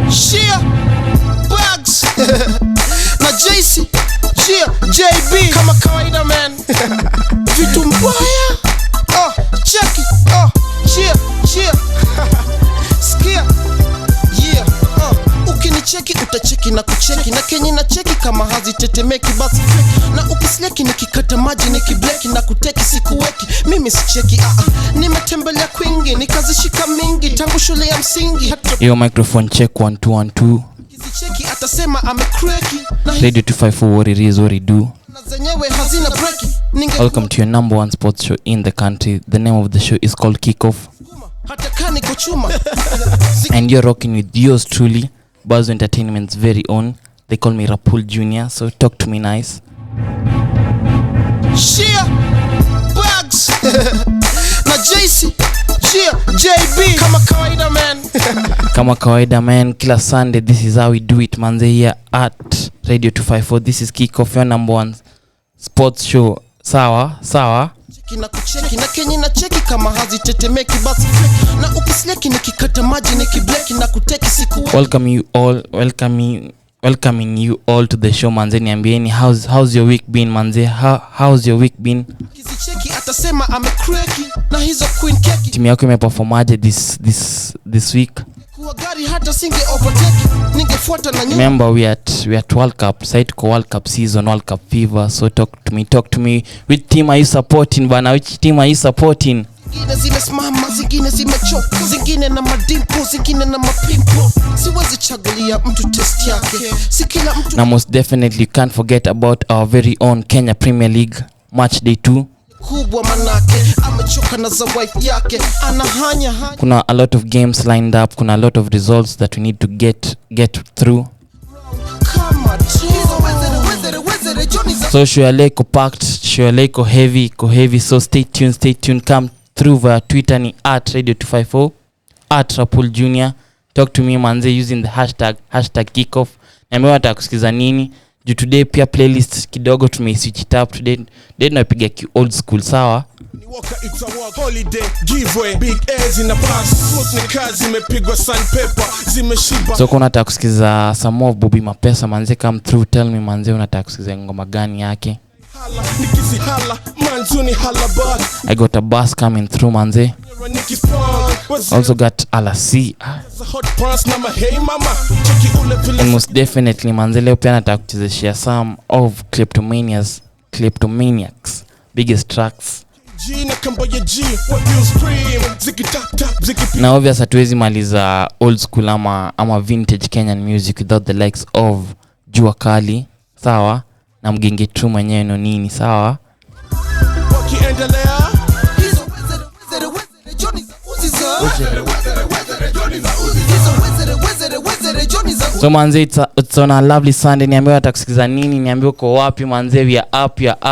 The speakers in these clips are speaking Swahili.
Shia Bugs na JC JB kama kawaida man. Vitu mbaya check it cheer skia yeah ukinicheki utacheki na kucheki na kenye na cheki kama hazitetemeki basi fake na ukisleki nikikata maji nikibleki na kuteki sikuweki mimi sicheki nimetembelea kwingi nikazishika mingi tangu shule ya msingi. Yo microphone check 1 2 1 2 kizicheki atasema amecracky Radio 254 what it is what it do. Zenyewe hazina breaki. Welcome to your number one sports show in the country. The name of the show is called Kickoff. And you're rocking with yours truly, Buzz Entertainment's very own. They call me Rapul Jr. So talk to me nice. Shia Bugs na JC JB kama kawaida man. Kama kawaida man, kila Sunday this is how we do it manze here at Radio 254. This is Kickoff, your number one sports show. Sawa cheki na kucheki na kenye na cheki kama hazitetemeki basi fake na ukisleki nikikata maji nikibleki na kuteki siku. Welcoming you all to the show manze. Niambieni how's your week been manze? How's your week been? Kizicheki atasema amecracky na hizo queen cake. Timu yako imeperformaje this week? Kwa gari hata singe overtake ningefuata na nyuma. Remember we at World Cup, site ko World Cup season, World Cup fever. So talk to me. Which team are you supporting bana? Which team are you supporting? Zingine zimesimama, zingine zimechoka, zingine na madimpo, zingine na mapimpo. Siwezi chagulia mtu test yake. Si kila mtu. Now most definitely you can't forget about our very own Kenya Premier League match day 2. Kubwa manake amechoka na za wife yake anahanya. Kuna a lot of games lined up, kuna a lot of results that we need to get through. So show ko packed, show ko heavy, so stay tuned. Come through via Twitter ni @radio254 @Rapul Jr. Talk to me manze using the hashtag #kickoff. Na mimi nataka kusikiza nini? Today pia playlist kidogo tumeswitch it up today. Tunapiga old school sawa. Ni waka it's a walk holiday giveaway big airs in the past foot ni kazi imepigwa sandpaper zimeshiba. So kuna nataka kusikiza some more Bobby Mapesa manze, come through, tell me manze unataka kusikiza ngoma gani yake? I got a bass coming through manze. Also got Alasi. And most definitely manze leo pia nataka kuchezeshia some of Kleptomaniacs biggest tracks. Na obvious hatuwezi maliza old school ama vintage Kenyan music without the likes of Jua Kali, sawa? Na Mgenge True mwenyewe no nini, sawa? So manze it's on a lovely Sunday. Niambiwa atakusikiza nini, niambiwa uko wapi manze. We are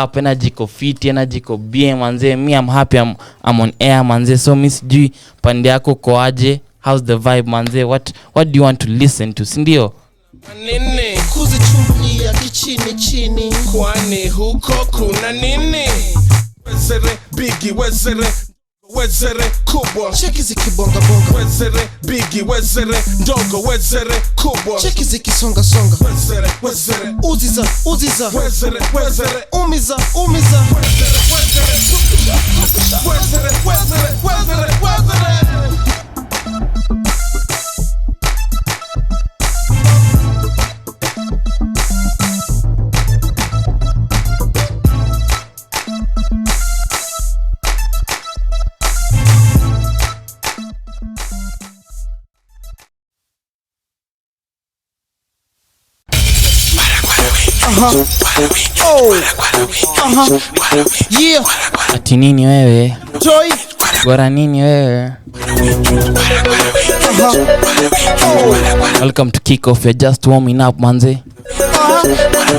up, energy ko fit, energy ko bien manze. Me I'm happy, I'm on air manze. So miss sijui pande yako ko aje, how's the vibe manze? What do you want to listen to, si ndio? Nini kuzichumbulia kichini kwani huko kuna nini? Wezere bigi wezere kubwa cheki zikibonga wezere bigi wezere ndogo wezere kubwa cheki zikisonga wezere uziza wezere umiza wezere Yeah. Ati nini wewe? Joy. Bora nini wewe? Welcome to Kickoff. You're just warming up manze.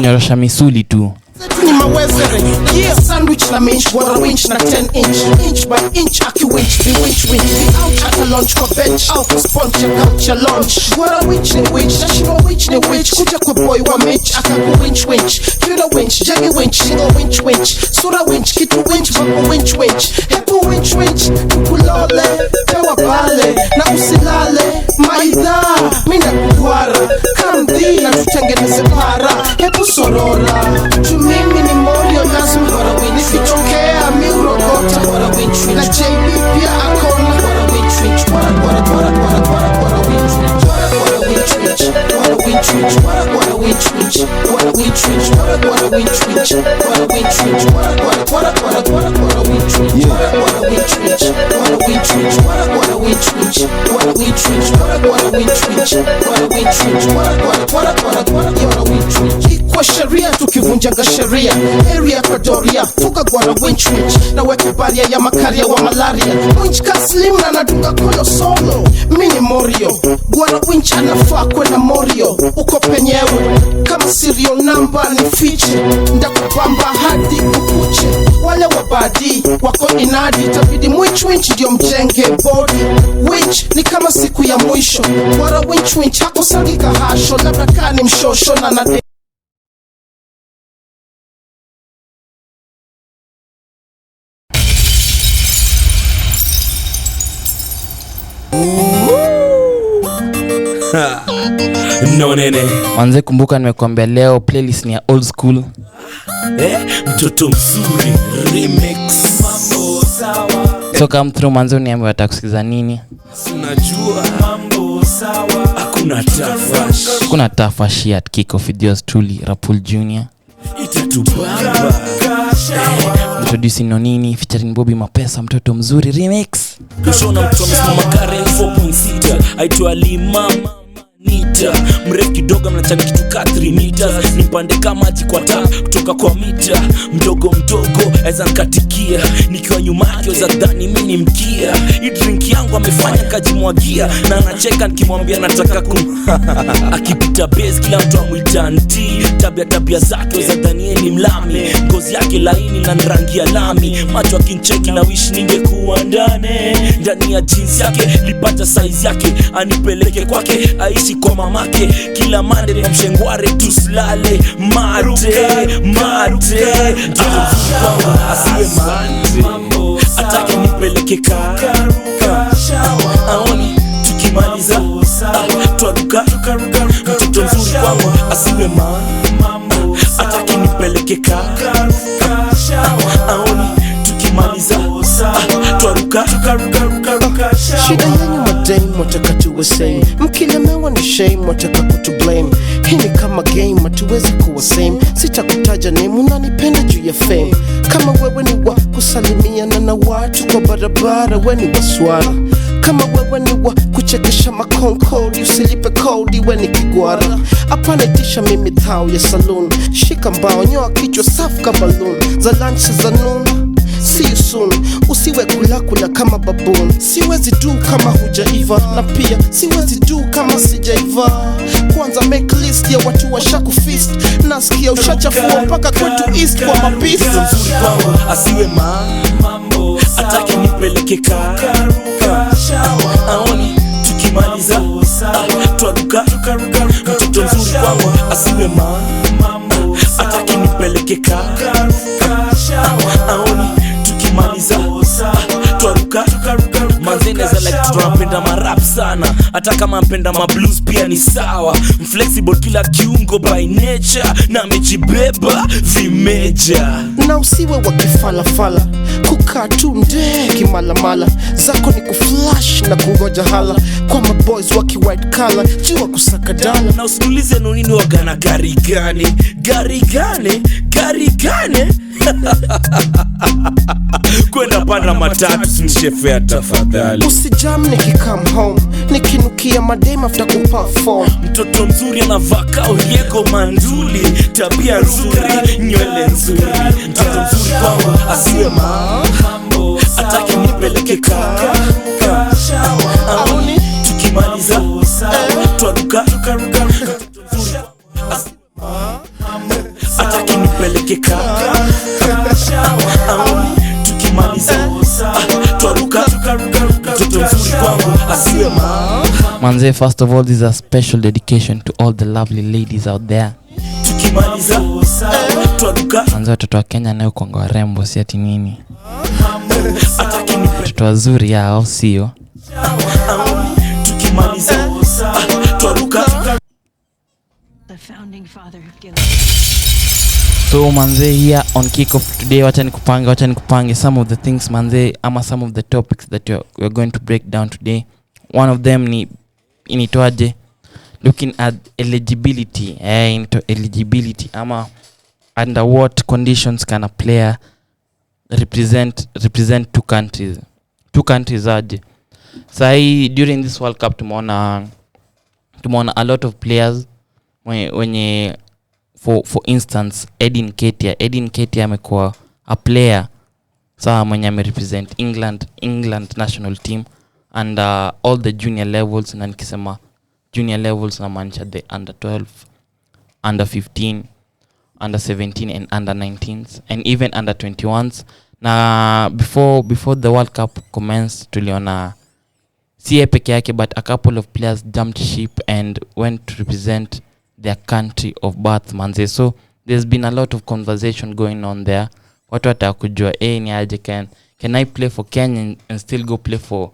Nyorosha misuli tu. Ni mawezere. Yeah. Sandwich na minch, what a winch na 10 inch by inch, aki winch, be winch. Be out at a lunch, ko bench, out sponge, check out your lunch. What a winch, national winch, kuja kwa boy wa mitch, aka go winch. Kira winch, jaggy winch, single winch. Sura winch, kitu winch, bako winch. Hepu winch, pull all Kwa sheria tukivunjaga sheria area kwa doria tuka gwara winch na weka baria ya makaria wa malaria winch kaslim na nadunga koyo solo mini morio gwara winch anafaa kwenda morio uko penyewe kama serial number ni fiche ndakubamba hadi kukuche wale wabadi wako inadi tabidi winch ndio mjenge body winch ni kama siku ya mwisho gwara winch hako sagika hasho labda kani mshosho na nade No nene Manze kumbuka nimekuambia leo playlist ni ya old school. Mtoto mzuri remix mambo sawa. So come through manze uniambie watakusikiza nini. Unajua mambo sawa. Hakuna tafash at kick off videos truly Rapul Junior. Itatubamba. Introducing Nonini featuring Bobby Mapesa mtoto mzuri remix. Kushona mtu amesimama Karen 4.6 aitwa Limama Nita mrefu kidogo mnachana kitu ka 3 meters nipande kama maji kwa taa kutoka kwa mita mdogo aweza nkatikia nikiwa nyuma yake za dhani mimi ni mkia hii drink yangu amefanya kajimwagia na anacheka nikimwambia nataka akipita base kila mtu amuita anti tabia zake za dhani ni mlami ngozi yake laini na rangi ya lami macho akincheki na wish ningekuwa ndani ya jeans yake lipata size yake anipeleke kwake aishi kwa mamake kila mande na mshengware tuslale mate asiwe mambo atake nipeleke aoni tukimaliza twaruka mtoto mzuri kwangu asiwe mambo atake nipeleke aoni tukimaliza twaruka shida yenyu madame wataka tuwe same mkilemewa ni shame wataka kutu blame hii ni kama game hatuwezi kuwa same sitakutaja name unanipenda juu ya fame kama wewe ni wa kusalimiana na watu kwa barabara we ni waswara kama wewe ni wa kuchekesha makonkodi usilipe kodi we ni kigwara hapana itisha mimi thao ya saloon shika mbao nyoa kichwa safu ka balloon za lunch za noon see you soon usiwe kula kama baboon siwezi do kama hujaiva na pia siwezi do kama sijaiva kwanza make list ya watu washaku fist nasikia ushachafua mpaka kwetu east kwa mabisi mzuri kwangu asiwe mambo atake nipeleke aoni tukimaliza twaruka mtoto mzuri kwangu asiwe mambo atake nipeleke aoni tukimaliza twaruka manzeneza like tunapenda marap sana hata kama mpenda mablues pia ni sawa mflexible kila kiungo by nature na amejibeba vimeja na usiwe wakifalafala kukaa tu ndee kimalamala zako ni kuflash na kungoja hala kwa maboys waki white collar jua kusaka dala na usinulize nonini wagana gari gane kwenda panda matatu sinishefea tafadhali usijam nikikam home nikinukia madem after kuperform mtoto mzuri anavaka Oriego manduli tabia nzuri nywele nzuri mtoto mzuri kwangu asiwe mambo atake nipeleke aoni tukimaliza twaruka atake nipeleke aoni tukimaliza twaruka mtoto mzuri kwangu asiwe Manze, first of all, this is a special dedication to all the lovely ladies out there. Tukimaliza twaruka Manze, watoto wa Kenya nayo kuanga warembo si ati nini. Watoto wazuri yao sio. Tukimaliza twaruka. The founding father of Gilly. So manze, here on Kickoff today, wacha nikupange some of the things manze, ama some of the topics that we're going to break down today. One of them ni initoaje, looking at eligibility, into eligibility ama under what conditions can a player represent two countries aje. Sai during this World Cup tumeona tumeona a lot of players wenye for instance Edin Ketia amekuwa a player sawa mwenye amerepresent England national team and all the junior levels, na nikisema junior levels na maanisha the under 12, under 15, under 17 and under 19s and even under 21s. Na before the World Cup commenced tuliona si peke yake but a couple of players jumped ship and went to represent their country of birth manze. So there's been a lot of conversation going on there. Watu watakujua ni aje can I play for Kenya and still go play for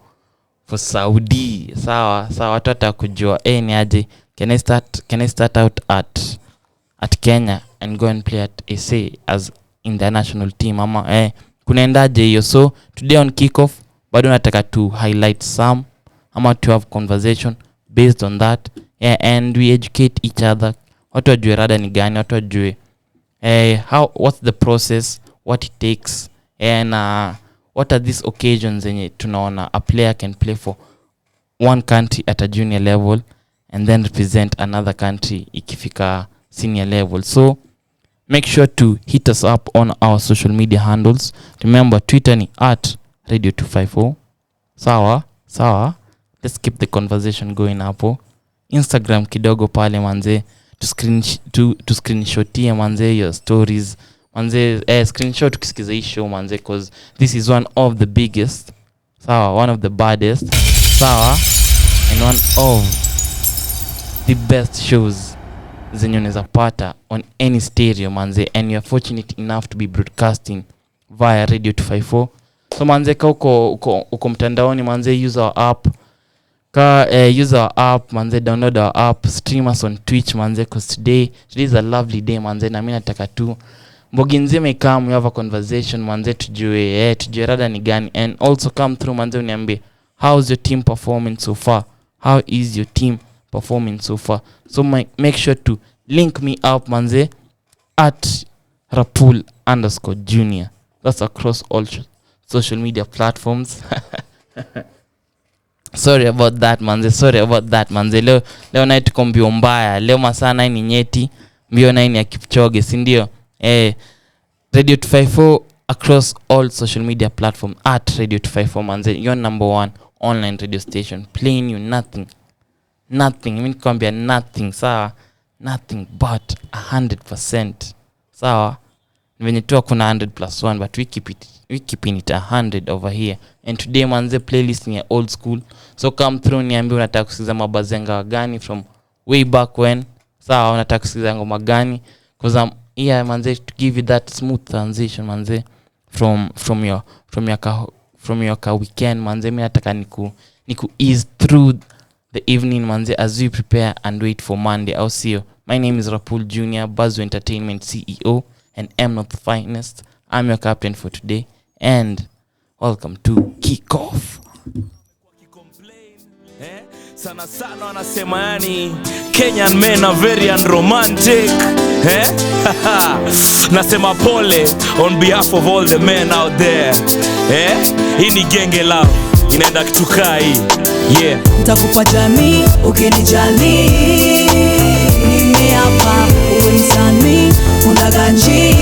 Saudi? Sawa watu watakujua ni aje can I start out at Kenya and go and play at SA as in the national team ama kunaendaje hiyo? So today on kickoff bado nataka to highlight some ama to have conversation based on that, and we educate each other. Watu wajue rada ni gani, watu wajue what's the process, what it takes, and what are these occasions zenye tunaona a player can play for one country at a junior level and then represent another country ikifika senior level. So make sure to hit us up on our social media handles. Remember Twitter ni @radio254. Sawa. Let's keep the conversation going hapo. Instagram kidogo pale manze, to screenshotia manze your stories manze, screenshot ukisikiza hii show manze, cause this is one of the biggest, one of the baddest, and one of the best shows zenye unaweza pata on any stereo manze, and you are fortunate enough to be broadcasting via Radio 254. So manze ka uko mtandaoni manze, use our app. Use our app manze, download our app, stream us on Twitch manze, cause today is a lovely day manze, na mimi nataka tu mbogi nzima ikamu we have a conversation manze, tujue rada ni gani, and also come through manze uniambie how's your team performing so far, how is your team performing so far. So make sure to link me up manze at Rapul_Junior. That's across all social media platforms. Sorry about that manze. Leo night tuko mbio mbaya. Leo masaa 9 ni nyeti, mbio 9 ya Kipchoge, si ndio? Radio 254 across all social media platform at Radio 254 manze, your number one online radio station playing you nothing. Mimi nikwambia nothing, sawa? Nothing but 100%. Sawa? Venye tu kuna 100+1 but we keeping it 100 over here. And today manze playlist ni old school. So come through niambie unataka kusikiza mabazenga gani from way back when. Sawa, unataka kusikiza ngoma gani? Cause I'm here manze to give you that smooth transition manze from your weekend manze. Mimi nataka niku ease through the evening manze as we prepare and wait for Monday. I'll see you. My name is Rapul Junior, Buzzo Entertainment CEO, and I'm not the finest. I'm your captain for today, and welcome to Kickoff. Sana wanasema yani Kenyan men are very unromantic. Nasema pole on behalf of all the men out there. Hii ni genge love, inaenda kitukai. Yeah. Nitakupa jamii ukinijali, mimi hapa uwezani unaganji.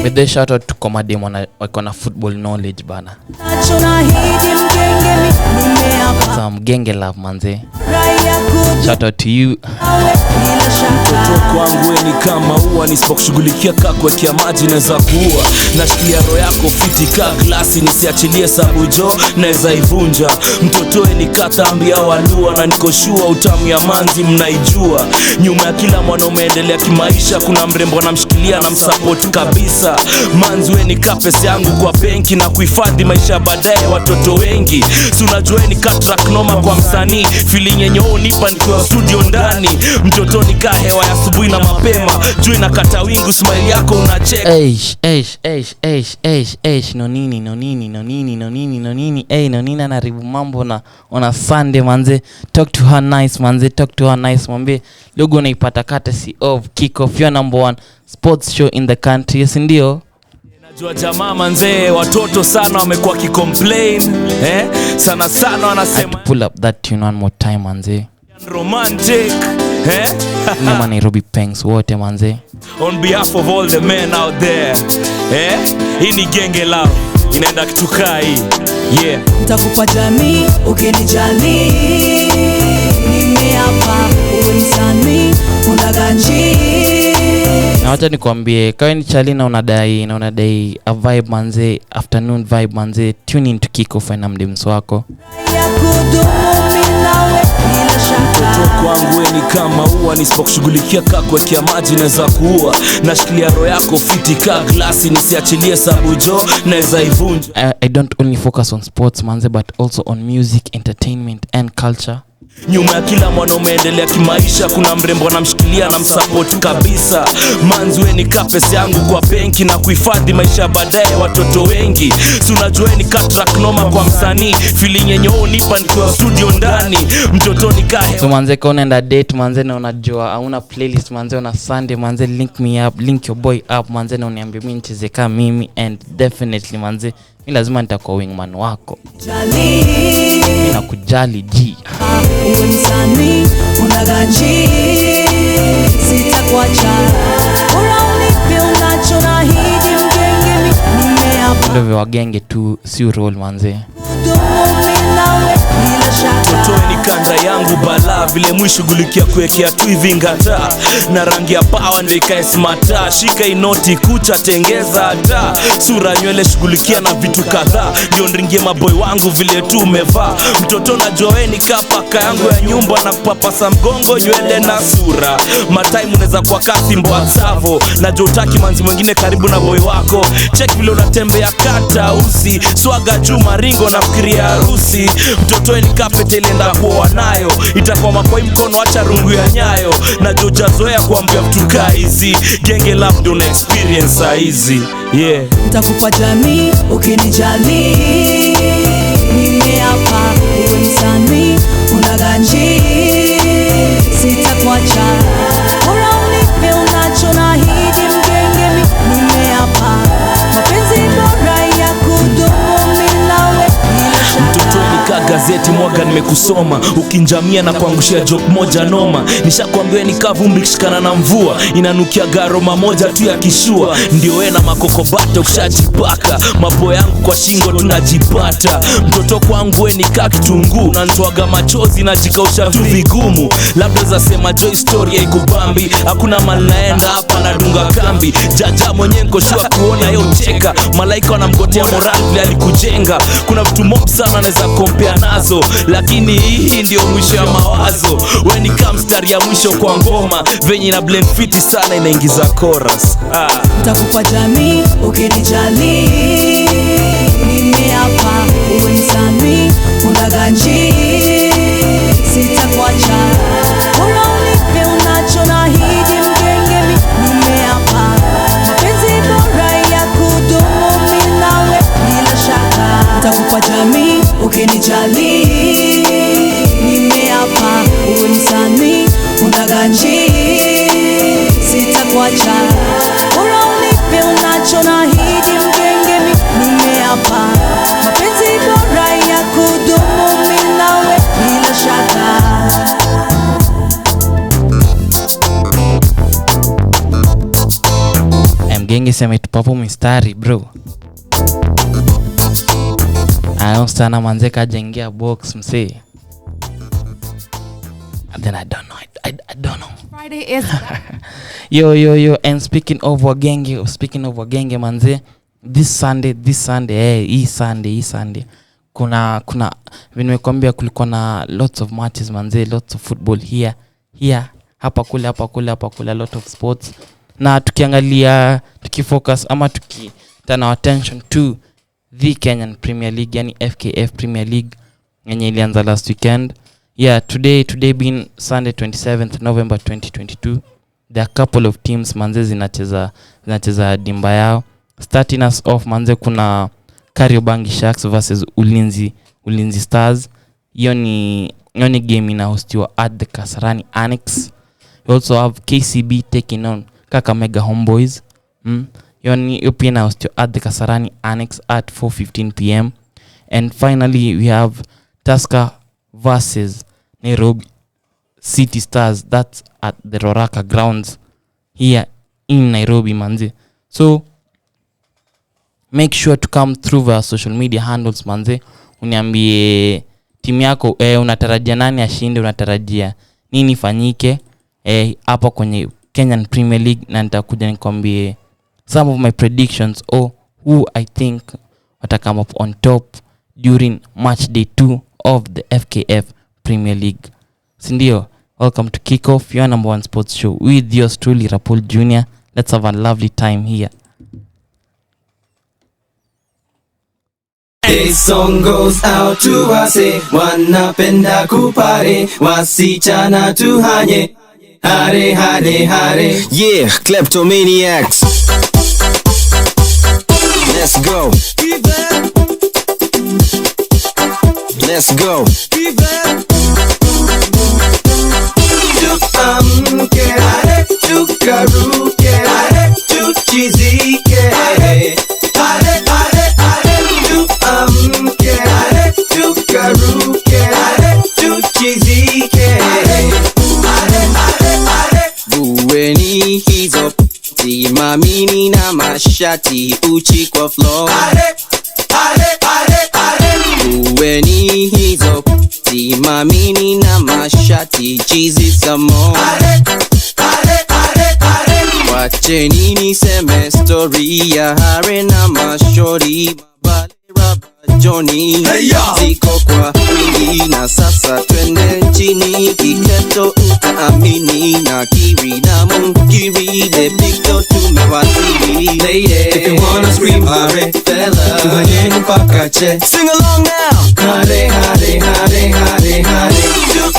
With the shout out to Komade wako na football knowledge bana. Nachona hidi mgenge mimi hapa. Some genge love manze. Shout out to you. Mtoto kwangu ni kama ua, nisipokushughulikia kakuwekea maji naweza kuua. Nashikilia roho yako fiti ka glasi, nisiachilie sabu jo naweza ivunja. Mtoto ni katambi ya walua, na nikoshua utamu ya manzi mnaijua. Nyuma ya kila mwanaume endelea kimaisha kuna mrembo namshikilia na msupport kabisa. Manzi ni kapesi yangu kwa benki na kuhifadhi maisha baadaye watoto wengi. Si unajua ni track noma kwa msanii, feeling yenye unipa nikiwa studio ndani. Mtoto ni ka hewa ya asubuhi na mapema, jua inakata wingu, smile yako unacheka. No nini. No nini anaribu mambo na on a Sunday manze. Talk to her nice mwambie logo unaipata courtesy of Kickoff, your number one sports show in the country. Yes ndio. Najua jamaa manze watoto sana wamekuwa kicomplain sana wanasema pull up that tune one more time manze. romantic Nyama Nairobi Pengs wote manze. On behalf of all the men out there, hii ni genge love inaenda kitukaa hii. Yeah, nitakupa jamii ukinijali, nimeapa uwe msanii unaganji. Na wacha nikwambie kawe ni chali na unadai a vibe manze, afternoon vibe manze, tune in to kick off na mdemso wako. Mtoto kwangu ni kama ua, nisipokushughulikia kakuwekea maji naweza kuua. Nashikilia roho yako fiti ka glasi, nisiachilie sabu jo naweza ivunja. I don't only focus on sports manze, but also on music, entertainment and culture. Nyuma ya kila mwanaume endelea kimaisha, kuna mrembo namshikilia na msupport kabisa. Manzwe ni kapesi yangu kwa benki na kuhifadhi maisha baadaye watoto wengi. Si unajua ni track noma kwa msanii, feeling yenye unipa nikiwa studio ndani. Mtoto ni kae. So manze kwa unaenda date manze na unajua hauna playlist manze, una Sunday manze, link me up, link your boy up manze, na uniambie mimi nicheze kama mimi, and definitely manze mimi lazima nitakuwa wingman wako. Mimi nakujali G. Uwe msanii unaganji, sitakuacha. Unipe unachonahidi mgenge, nimeapa. Ndio wagenge tu si roll manze. Mtoto ni kanda yangu bala, vile mwishughulikia kuwekea tu hivi ngata. Na rangi ya power ndio ikae smata, shika inoti kucha tengeza hata. Sura nywele shughulikia na vitu kadhaa, ndio ndringie maboy wangu vile tu umevaa. Mtoto na joeni kapaka yangu ya nyumba na kupapasa mgongo nywele na sura. Matime unaweza kwa kasi mboa savo, na jotaki manzi mwingine karibu na boy wako. Check vile unatembea kata usi, swaga juu maringo na fikiria harusi. Mtoto ni kapete lenda kuwa nayo, itakuwa mapoi mkono acha rungu ya nyayo. Na joja zoea kuambia mtuka hizi, genge love don't experience hizi. Yeah, nitakupa jamii ukinijali, nimeapa uwe msanii unaganji, sitakuacha. Unipe unachonahidi mgenge, nimeapa mapenzi bora ya kudumu mimi nawe. mtoto ni gazeti mwaga nimekusoma, ukinjamia na kuangushia joke moja noma. Nishakwambia ni kavumbi kishikana na mvua, inanukia garoma moja tu ya kishua. Ndio wewe na makokobata ukishajipaka, mapo yangu kwa shingo tunajipata. Mtoto kwangu wewe ni kitunguu, unanitoaga machozi na jikausha tu vigumu. Labda za sema joy story iko bambi, hakuna mali naenda hapa na dunga kambi. Jaja mwenyewe niko sure kuona yeye ucheka, malaika wanamgotea moral vile alikujenga. Kuna vitu mob sana naweza compare nazo, lakini hii ndio mwisho ya mawazo. Wewe ni kama mstari ya mwisho kwa ngoma, venye na blend fiti sana inaingiza chorus. Nitakupa jamii ukinijali, nimeapa uwe msanii unaganji, sitakuacha. Unipe unachonahidi mgenge, nimeapa mapenzi bora ya kudumu mimi nawe bila shaka. Nitakupa jamii ukinijali, nimeapa uwe msanii unaganji, sitakuacha. Unipe unachonahidi mgenge, nimeapa mapenzi bora ya kudumu mimi nawe bila shaka. Mgenge sema itupapo mistari bro. Ayo sana manze kajengia box msee. And then I don't know. I don't know. Friday is Yo, and speaking of wagenge manze, this Sunday, hii Sunday kuna nimekwambia kulikuwa na lots of matches manze, lots of football here hapa kule a lot of sports. Na tukiangalia tukifocus ama turn our attention to the Kenyan Premier League, yani FKF Premier League yenye ilianza last weekend. Yeah, today being Sunday 27th November 2022, there are a couple of teams manze zinacheza dimba yao. Starting us off manze, kuna Kariobangi Sharks versus Ulinzi Stars. Hiyo ni game inahostiwa at the Kasarani Annex. We also have KCB taking on Kakamega Homeboys. Hiyo pia inahostiwa at the Kasarani Annex at 4:15 p.m. And finally we have Tusker versus Nairobi City Stars. That's at the Roraka grounds here in Nairobi manze. So make sure to come through our social media handles manze. Uniambie timu yako unatarajia nani ashinde, unatarajia nini fanyike hapo kwenye Kenyan Premier League, na nitakuja nikwambie some of my predictions or who I think wata come up on top during match day 2 of the FKF Premier League. Sindio? Welcome to Kickoff, your number one sports show with yours truly Rapul Jr. Let's have a lovely time here. This song goes out to wase wanapenda kupare, wasichana tuhanye hare hare hare. Yeah, kleptomaniacs. Let's go. Let's go. Tuamke hare, tukaruke hare, tuchizike hare hare hare. Tuamke hare, tukaruke hare, tuchizike hare hare hare. Bueni hizo timamini na mashati uchi kwa floor. Hare hare hare hare. Bueni hizo timamini na mashati chizi some more. Hare hare hare hare. Wacheni niseme story ya hare na mashori mabale raba Johnny. Hey, yo. Ziko kwa wingi na sasa twende nchini kiketo utaamini na kiri na mungiri de picto tumewasili. Lady, if you wanna scream hare, Fella, tuhanyeni mpaka che. sing along now. Hare hare hare hare hare.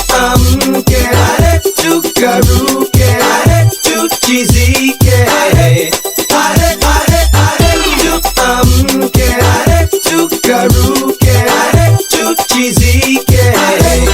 Tuamke hare, tukaruke hare, tuchizike hare hare hare hare. Tuamke hare, tukaruke hare, tuchizike hare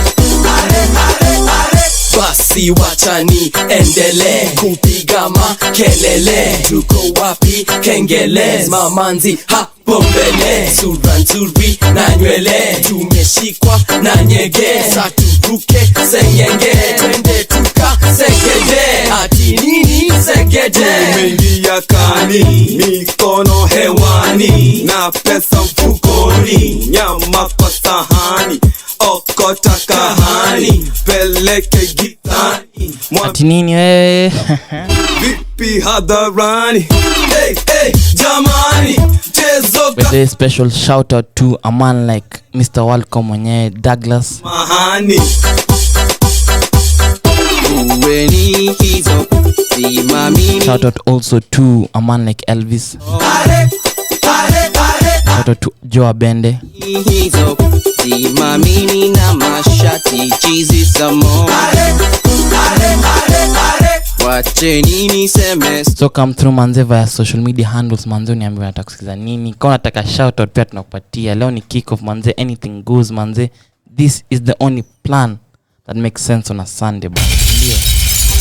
hare hare hare. Basi wachani endele kupiga makelele, tuko wapi kengele, mamanzi hapo mbele, sura nzuri na nywele, tumeshikwa na nyege, saturuke sengenge, twende tuka segede, ati nini segede, Umeingia kani, mikono hewani, na pesa mfukoni, nyama kwa sahani, okota kahani, peleke gitani, Ati nini wewe? vipi hadharani. Hey, hey, jamani, chezo With a special shout out to a man like Mr. Walcom mwenyewe Douglas. kamahani. Bueni hizo timamini. Shout out also to a man like Elvis. Hare, hare, hare, Shout out to Joe Bende. Hizo timamini na mashati chizi some more. hare, hare, hare, hare. Wacheni niseme So come through manze via social media handles manze, uniambie unataka kusikiza nini. Kama unataka shout out pia tunakupatia. Leo ni kick off manze, anything goes manze. This is the only plan that makes sense on a Sunday bro. Ndio.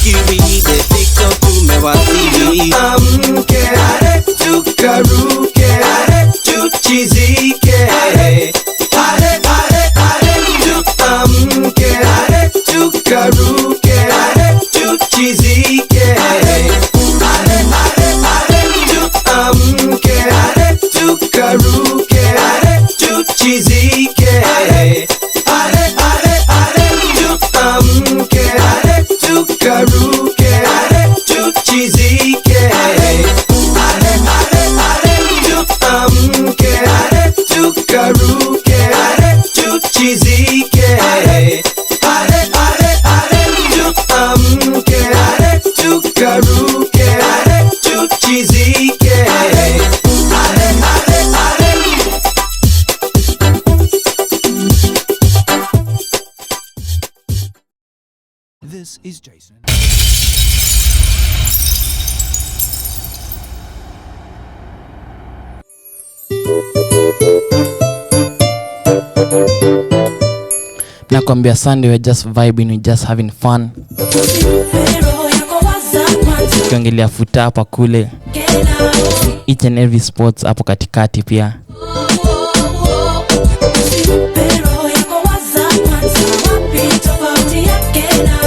kiri de picto tumewasili. Tuamke hare, tukaruke hare, tuchizike hare hare hare hare. Tuamke hare, tukaruke hare, tuchizike hare hare hare hare. Tuamke hare, tukaruke hare, tuchizike hare hare hare hare. Tuamke hare, tukaruke hare, tuchizike hare hare hare hare. Tuamke hare, tukaruke hare, tuchizike hare hare hare hare. Tuamke hare, tukaruke hare, tuchizike hare hare hare hare. This is Jason. Nakwambia Sunday we're just vibing, we're just having fun. Tukiongelea futa hapa kule. Each and every sports hapo katikati pia. Pero yako waza kwanza wapi tofauti yake na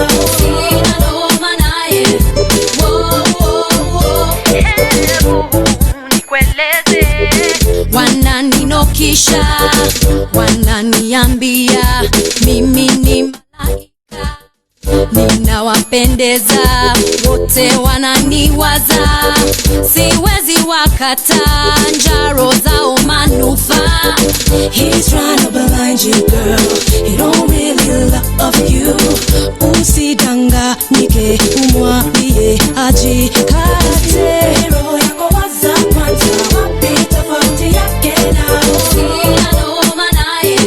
kisha wananiambia mimi ni malaika, ninawapendeza wote, wananiwaza siwezi wakata njaro zao manufaa. He's trying to blind you girl, he don't really love you. Usidanganyike, umwambie ajikate. Roho yako waza kwanza, wapi tofauti yake na sina noma naye.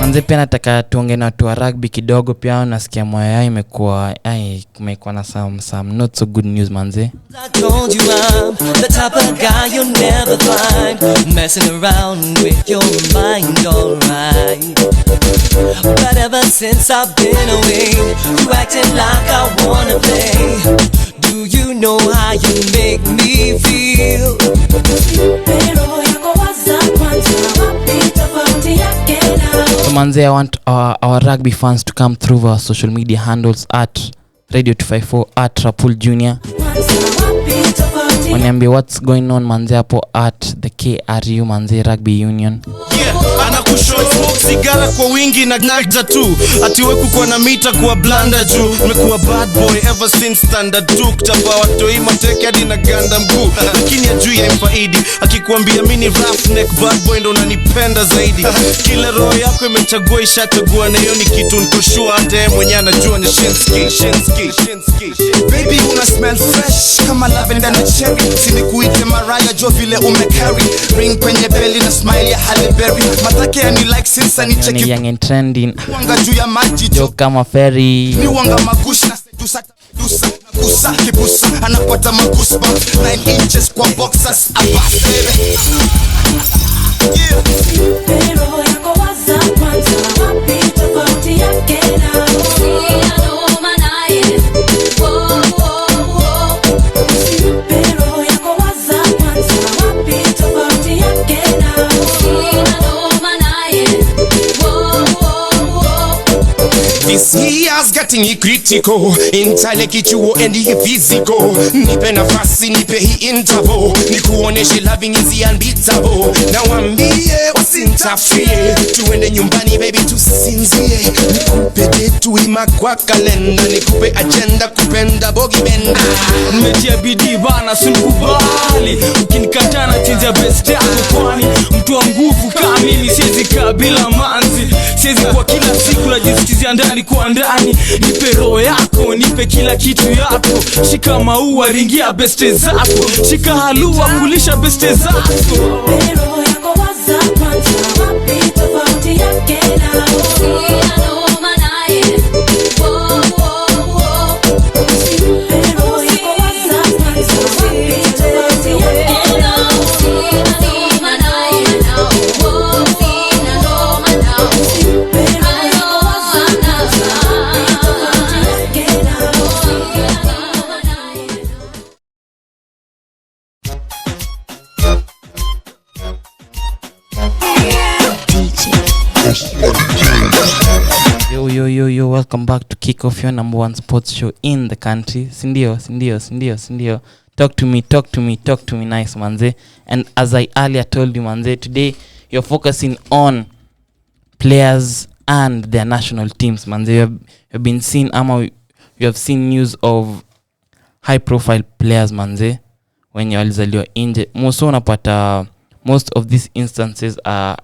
Manze pia nataka tuonge na watu wa rugby kidogo pia. Nasikia moyo yao imekuwa na some not so good news manze. I told you I'm the type of guy you'll never find messing around with your mind, alright. But ever since I've been away, you acting like I wanna play. Do you know how you make me feel? So manze, I want our rugby fans to come through our social media handles at Radio 254 at Rapul Junior. Waniambie what's going on manze hapo at the KRU manze Rugby Union. Anakushow smoke sigara kwa wingi na gnaja tu. Atiwe kukuwa na mita kuwa blanda juu. Umekuwa bad boy ever since standard 2. Kutapa watoi mateke hadi na ganda mguu. Lakini ajui ya mfaidi. Akikuambia mini roughneck bad boy ndo unanipenda zaidi. Kila roho yako imechagua ishachagua, na hiyo ni kitu nikoshua hata yeye mwenye anajua ni Shinski. Baby una smell fresh kama lavender na cherry. Sinikuite Mariah jo vile umecarry. Ring kwenye belly na smile ya Halle Berry. Matake ya ni like since ani check you young and trending. Wanga juu ya maji jo kama ferry. Ni wanga magushi na sedusa kusa kibusa. Anapata magusba 9 inches kwa boxers abas baby. Yeah. Pero yako waza kwanza, wapi tofauti yake na sina noma naye. Pero yako waza kwanza, wapi tofauti yake na sina noma naye. This year's getting critical. Intale kichuo and the physical. Nipe nafasi, nipe hii interval. Nikuoneshe loving is unbeatable. Na wambie wasintafie. Tuende nyumbani baby tusinzie. Nikupe detu ima kwa kalenda. Nikupe agenda kupenda bogi benda. Nimetia bidii bana sinikubali. Ukinikatana tinja best yako kwani mtu wa nguvu kama mimi siwezi kaa bila manzi. Siwezi kwa kila siku najisikizia ndani kwa ndani. Nipe roho yako, nipe kila kitu yako. Shika maua ringia beste zako. Shika halua kulisha beste zako. Pero yako waza kwanza, wapi tofauti yake na sina noma naye. Pero yako waza kwanza, wapi tofauti yake na sina noma naye. Sina noma nao. Pero yako waza kwanza, wapi tofauti yake na sina noma naye. Yo, welcome back to Kick Off, your number one sports show in the country. Sindio. Talk to me nice manze. And as I earlier told you manze, today you're focusing on players and their national teams manze. You have been seen you have seen news of high profile players manze when you walizaliwa nje. Most of these instances are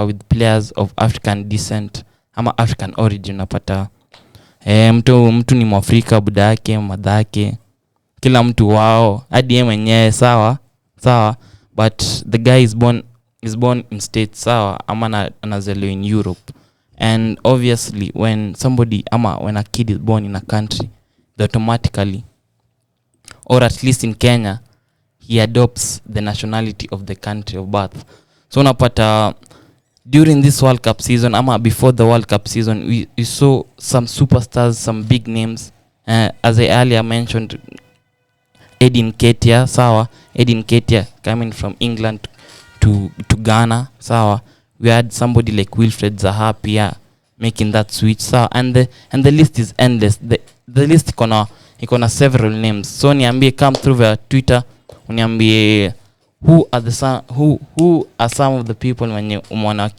with players of African descent ama African origin. Unapata mtu ni Mwafrika, buda yake, mama yake, kila mtu wao, hadi yeye mwenyewe sawa, but the guy is born in States sawa, ama anazaliwa in Europe. And obviously when a kid is born in a country, they automatically, or at least in Kenya, he adopts the nationality of the country of birth. So unapata during this World Cup season, before the World Cup season, we saw some superstars, some big names. As I earlier mentioned, Edin Ketia coming from England to Ghana, sawa. We had somebody like Wilfred Zaha Pia making that switch, sawa. And the list is endless. The list niko na several names, so niambie come through via Twitter, uniambie who are some of the people wenye umeona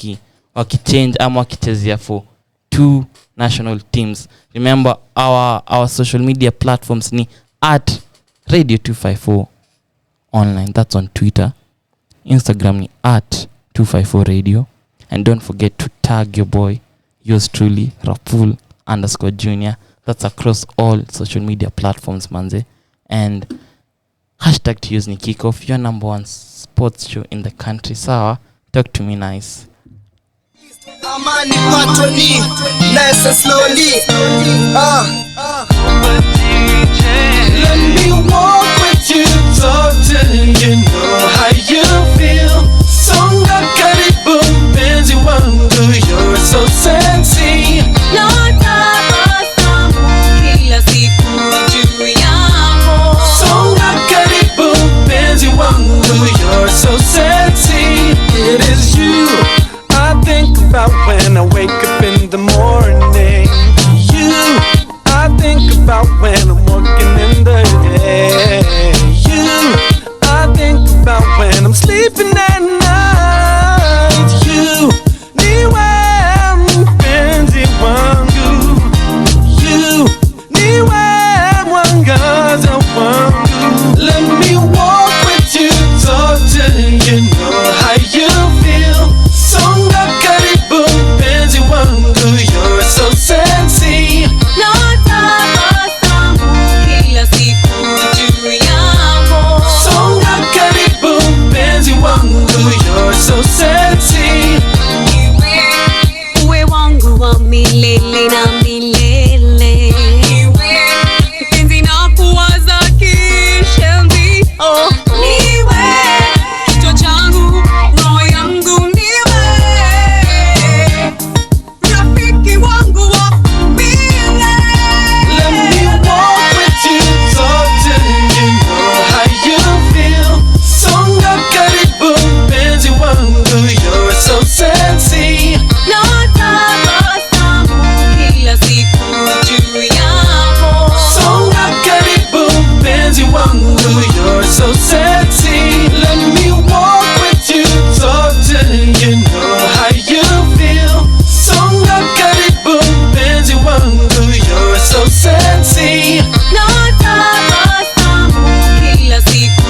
waki-change ama wakichezea for 2 national teams. Remember our social media platforms ni @radio254 online, that's on Twitter. Instagram ni @254 radio, and don't forget to tag your boy, yours truly, Rapul _Junior. That's across all social media platforms, manze. And hashtag to use ni Kickoff, your number 1 sports show in the country. Sawa, talk to me nice. Amani patoni, nice and slowly. Let me walk with you, talk till you know how you feel. Songa karibu mpenzi wangu, you're so sexy. No tabasamu kila siku juu yako. Songa karibu mpenzi wangu, you're so sexy. It is you I think about when I wake up in the morning. You I think about when I'm walking in the day. You I think about when I'm sleeping at night. You niwe mpenzi wangu. You niwe mwangaza wangu. Let me walk with you, talk till you know how you feel. Songa karibu mpenzi wangu, you're so sexy. No tabasamu kila siku juu yako. Songa karibu mpenzi wangu, you're so sexy. Uwe wangu wa milele na milele. Mpenzi na kuwaza kishenzi. Oh, niwe kichwa changu, roho yangu niwe rafiki wangu wa milele. Let me walk with you, talk till you know how you feel. Songa karibu mpenzi wangu, you're so sexy. No tabasamu kila siku juu yako. Songa karibu mpenzi wangu, you're so sexy. Let me walk with you, talk till you know how you feel. Songa karibu mpenzi wangu, you're so sexy. No tabasamu kila siku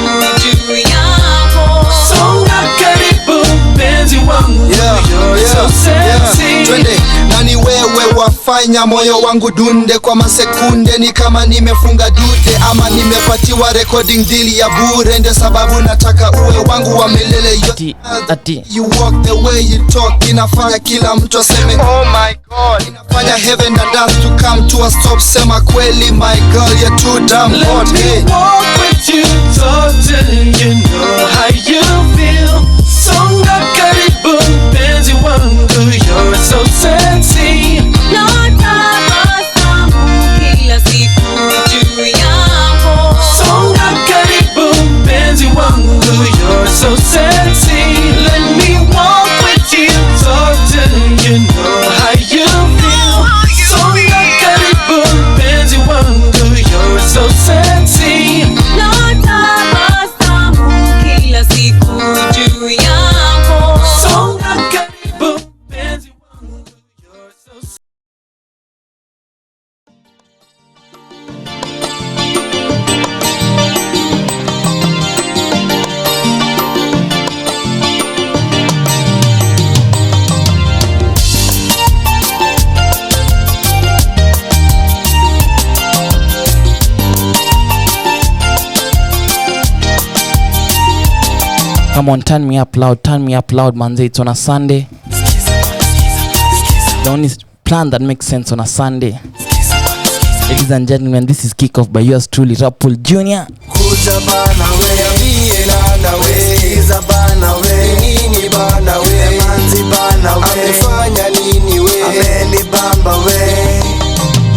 juu yako. Songa karibu mpenzi wangu, you're so sexy. Twende nani wewe wafanya moyo wangu dunde kwa masekunde, ni kama nimefunga dude ama nimepatiwa recording deal ya bure. Ndio sababu nataka uwe wangu wa milele. You walk the way you talk, inafanya kila mtu aseme oh my god. Inafanya heaven and earth to come to a stop. Sema kweli my girl, you're too damn hot. Let me walk with you, talk till you know how you feel. Songa karibu mpenzi wangu, you're so sexy. No tabasamu kila siku juu yako. Songa karibu mpenzi wangu, you're so sexy. Let me walk with you, talk till you know how you feel. Songa karibu mpenzi wangu, you're so sexy. No tabasamu kila siku juu yako. Songa karibu mpenzi wangu, you're so sexy. Come on, turn me up loud, manze. It's on a Sunday. The only plan that makes sense on a Sunday. Ladies and gentlemen, this is Kickoff by yours truly, Rapul Junior. Kuja bana we, ambie nana we, sikiza bana we, nini bana we, manzi bana we, amefanya nini we, amenibamba we.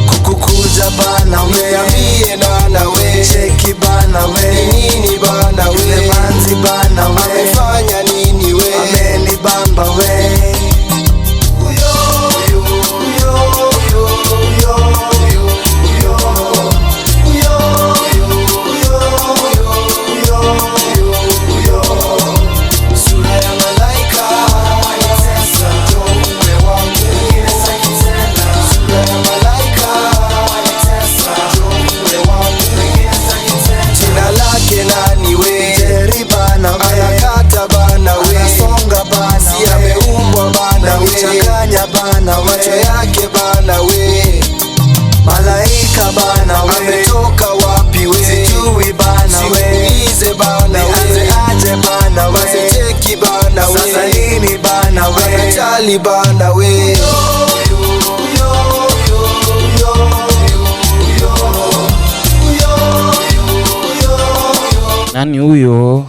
Kukukuja bana we, ambie nana we, cheki bana we, nini bana we, manzi bana we, amefanya nini we, amenibamba we. Uyo, uyo, uyo, uyo, uyo, uyo, uyo. malaika bana we, ametoka wapi we, sijui bana we, siulize bana we, nianze aje bana we, wasiteki bana we, sasa nini bana we, anajali bana we. Nani huyo?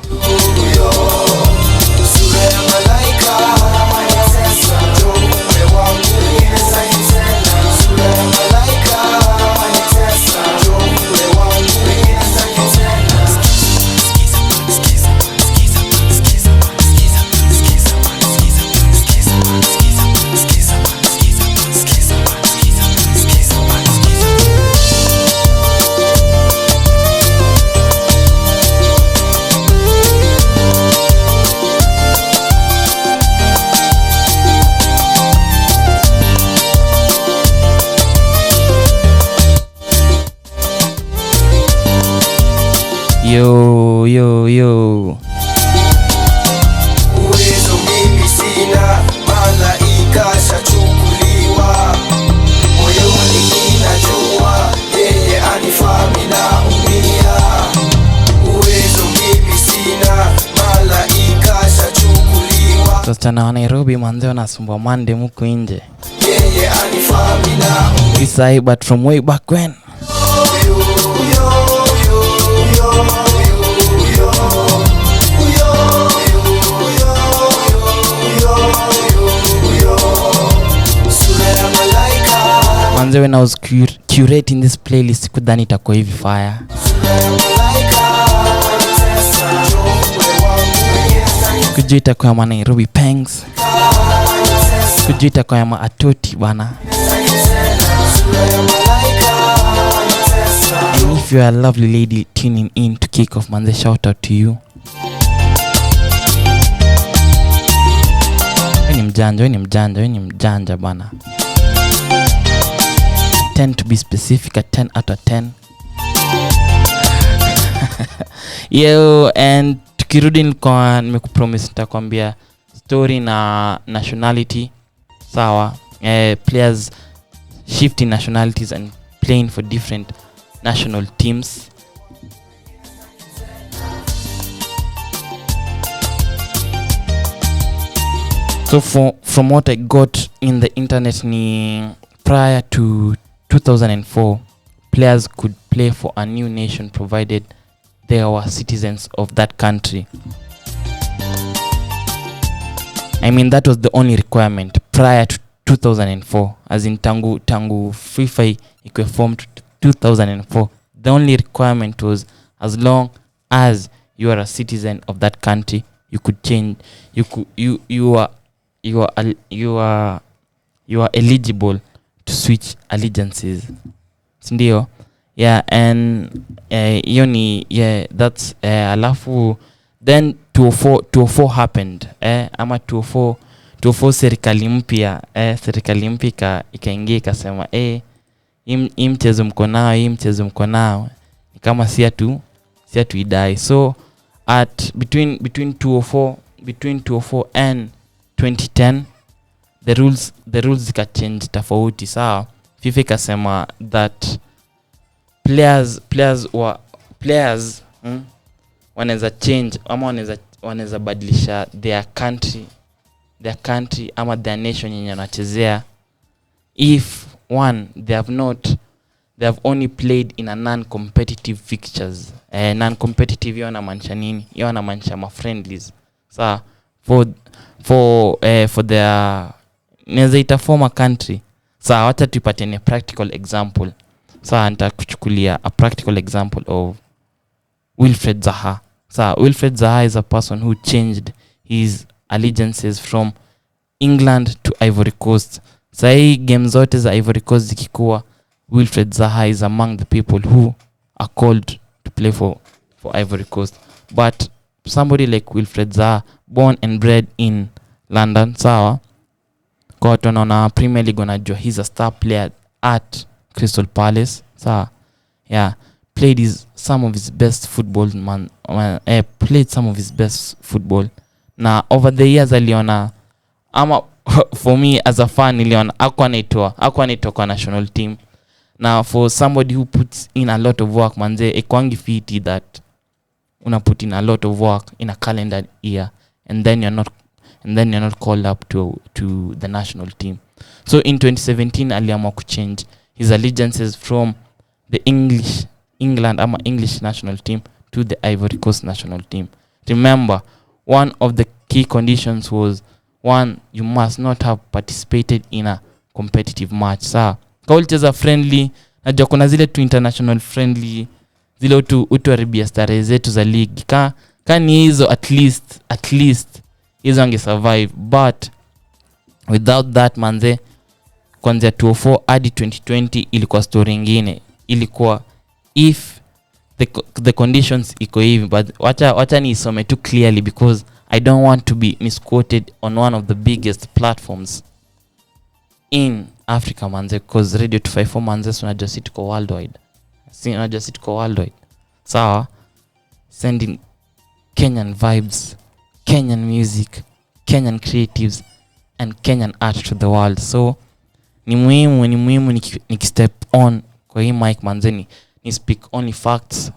Yo. Uwezo mimi sina, malaika shachukuliwa, moyoni ninajua yeye anifami na umia. Uwezo mimi sina, malaika shachukuliwa. Wasichana wa Nairobi manze wanasumbua mande muko nje. Yeye anifami na umia. This I but from way back when. Manze when I was curating this playlist kudhani itakuwa hivi fire. Kujua itakuwa ya Nairobi Pangs. Kujua itakuwa ya Atoti bana. And if you are a lovely lady tuning in to kick off, manze, shout out to you. We ni mjanja bana. 10 to be specific, a 10 out of 10. Yo, and tukirudi nilikuwa nimekupromise nitakwambia story na nationality. Sawa. Players shifting nationalities and playing for different national teams. So from what I got in the internet, prior to 2004, players could play for a new nation provided they were citizens of that country. I mean, that was the only requirement prior to 2004, as in tangu FIFA ikuwe formed 2004. The only requirement was as long as you are a citizen of that country, you could change. You are eligible to switch allegiances. Sindio? Yeah, and that's alafu then 204 happened. Ama 204 serikali mpya ikaingia ikasema hii mchezo mko nao ni kama si idai. So at between 204 and 2010 the rules zika change tofauti. Sawa, FIFA ikasema that players wanaweza change ama wanaweza badilisha their country ama their nation yenye wanachezea if one they have only played in a non-competitive fixtures. Non-competitive hiyo inamaanisha nini? Hiyo inamaanisha ma friendlies. Sawa, for their naweza former country. Sawa, wacha tupate a practical example. Sawa, nitakuchukulia a practical example of Wilfred Zaha. Sawa, Wilfred Zaha is a person who changed his allegiances from England to Ivory Coast. Sahi game zote za Ivory Coast zikikuwa, Wilfred Zaha is among the people who are called to play for Ivory Coast. But somebody like Wilfred Zaha, born and bred in London, sawa, kwa watu wanaona Premier League wanajua he's a star player at Crystal Palace. Sawa, yeah, played some of his best football na over the years aliona ama for me as a fan niliona hakuwa anaitwa kwa national team, Now for somebody who puts in a lot of work manze, ekwangi fiti that una put in a lot of work in a calendar year and then you're not called up to the national team. So in 2017 aliamua kuchange his allegiances from the England ama English national team to the Ivory Coast national team. Remember, one of the key conditions was, one, you must not have participated in a competitive match. Saa kaulicheza friendly, najua kuna zile tu international friendly, zile utuharibia starehe zetu za league. Ka ni hizo at least hizo ange survive, but without that manze, kuanzia 2004 hadi 2020 ilikuwa story nyingine. Ilikuwa if the conditions iko hivi, but wacha ni isome too clearly because I don't want to be misquoted on one of the biggest platforms in Africa manze, because Radio 254 manze unajua si tuko worldwide. Sawa, sending Kenyan vibes, Kenyan music, Kenyan creatives and Kenyan art to the world. So ni muhimu nikistep on kwa hii mic manzeni ni speak only facts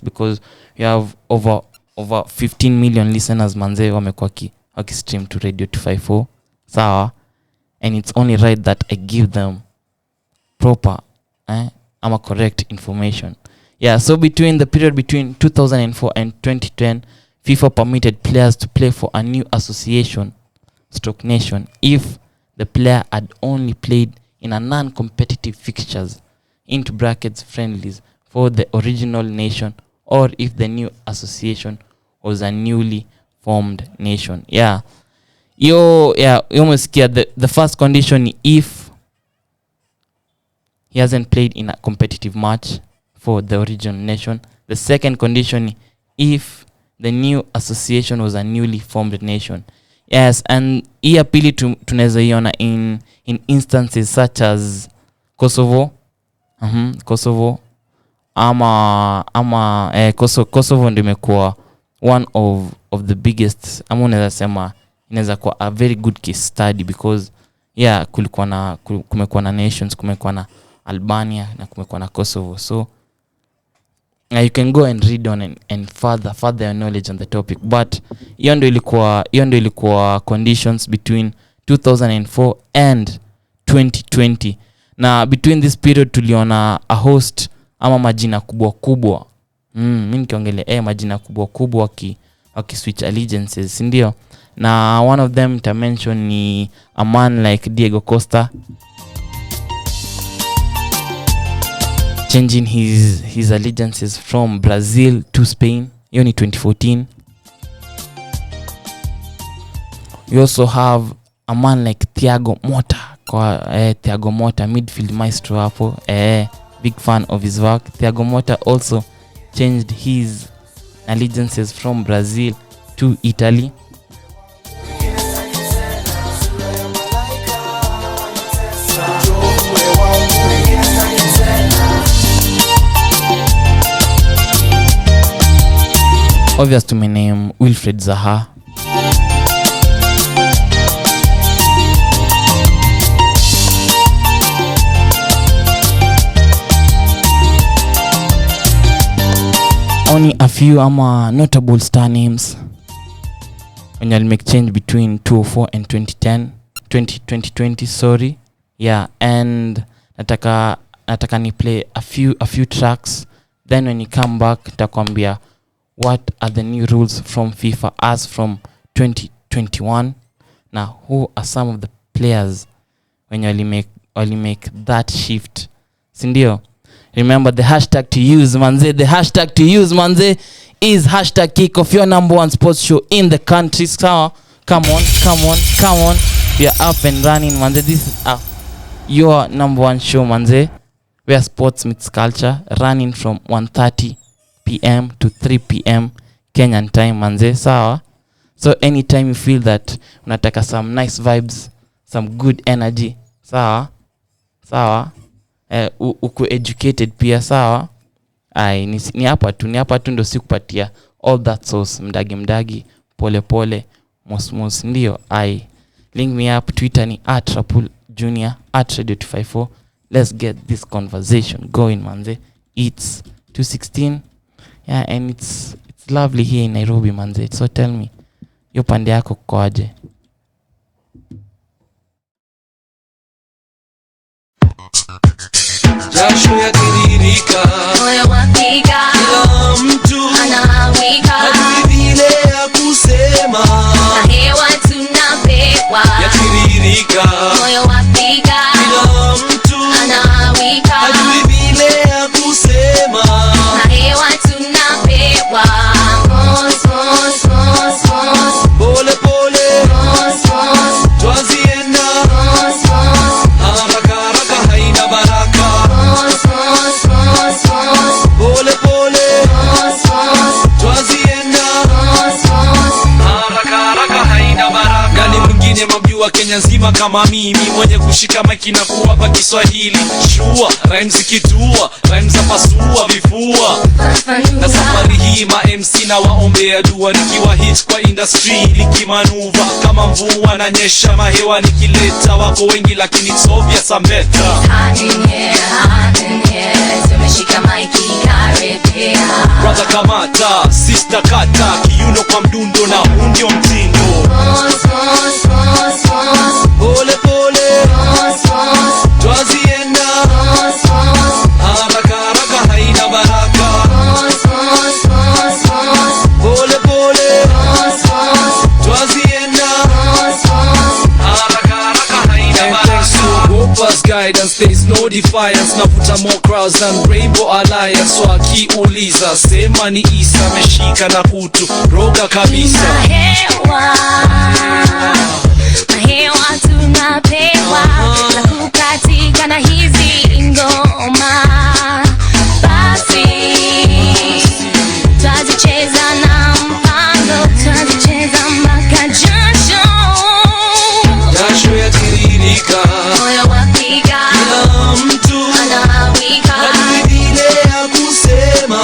because we have over 15 million listeners manze wamekuwa stream to Radio 254. Sawa, and it's only right that I give them proper ama correct information. Yeah, so between the period between 2004 and 2010, FIFA permitted players to play for a new association stroke nation if the player had only played in a non-competitive fixtures into brackets friendlies for the original nation, or if the new association was a newly formed nation. Yeah, you almost scared. The first condition, if he hasn't played in a competitive match for the original nation. The second condition, if the new association was a newly formed nation. Yes, and hii pili tunaweza iona in instances such as Kosovo. Kosovo Kosovo ndio imekuwa one of the biggest, ama unaweza sema inaweza kuwa a very good case study because kumekuwa na nations, kumekuwa na Albania na kumekuwa na Kosovo. So you can go and read on and further your knowledge on the topic, but hiyo ndio ilikuwa conditions between 2004 and 2020. Na between this period tuliona a host ama majina kubwa mimi nikiongelea majina kubwa switch allegiances, ndio. Na one of them to mention ni a man like Diego Costa changing his allegiances from Brazil to Spain. Hiyo ni 2014. You also have a man like Thiago Motta, midfield maestro hapo. Big fan of his work. Thiago Motta also changed his allegiances from Brazil to Italy. Obvious to my name Wilfred Zaha. Only a few notable star names when you'll make change between 2004 and 2020, sorry. Yeah, and nataka ni play a few tracks, then when you come back nitakwambia what are the new rules from FIFA as from 2021. Now, who are some of the players when you only make that shift? Sindio? Remember the hashtag to use, manze. The hashtag to use, manze, is hashtag Kickoff, your number one sports show in the country. So, come on. We are up and running, manze. This is your number one show, manze, where sports meets culture, running from 1:30 p.m. to 3 p.m. Kenyan time, manze. Sawa? So anytime you feel that unataka some nice vibes, some good energy, sawa? Uko educated pia, sawa? Ni hapa tu ndo sikupatia all that sauce, mdagi pole mos ndio. Link me up, Twitter ni @Rapul Junior, @Radio254, let's get this conversation going, manze. It's 2:16. Yeah, and it's lovely here in Nairobi, manze. So tell me, yo pande yako kwaje? Jasho yatiririka, moyo wapiga, kila mtu anawika, hajui vile ya kusema, na hewa tunapewa, yatiririka, moyo wapiga, kila mtu anawika, hajui vile ya kusema, na hewa tunapewa, mos, mos, mos, mos, pole pole, mos, mos, twazienda, mos, mos, haraka haraka haina baraka, mos, mos, mos, mos, pole pole, mos, mos, twazienda, mos, mos. haraka haraka haina baraka. Gani mwingine mabjua Kenya nzima kama mimi, mwenye kushika maiki na kuwapa Kiswahili shua, rhymes kitua, rhymes za pasua vifua. Na safari hii ma MC na waombea dua, nikiwa hit kwa industry likimanuva kama mvua na nyesha mahewa, nikileta wako wengi lakini it's obvious I'm better. Hot in here, tumeshika maiki karibia. Brother kamata, sister kata, kiuno kwa mdundo na huu ndio mtindo. Mos, mos, mos, mos, Pole pole, mos, mos, twazienda, mos, mos, haraka haraka haina baraka, mos, mos, mos, mos, pole pole, mos, mos, twazienda, mos, mos. haraka haraka haina baraka. Gopa's guidance, there is no defiance. Navuta more crowds than Rainbow Alliance. So akiuliza sema ni Isa, ameshika na kutu roga kabisa. Mahewa tunapewa na kukatika na hizi ngoma, basi twazicheza na mpango, twazicheza mpaka jasho, Jasho yatiririka, moyo wapiga, kila mtu anawika, hajui vile ya kusema,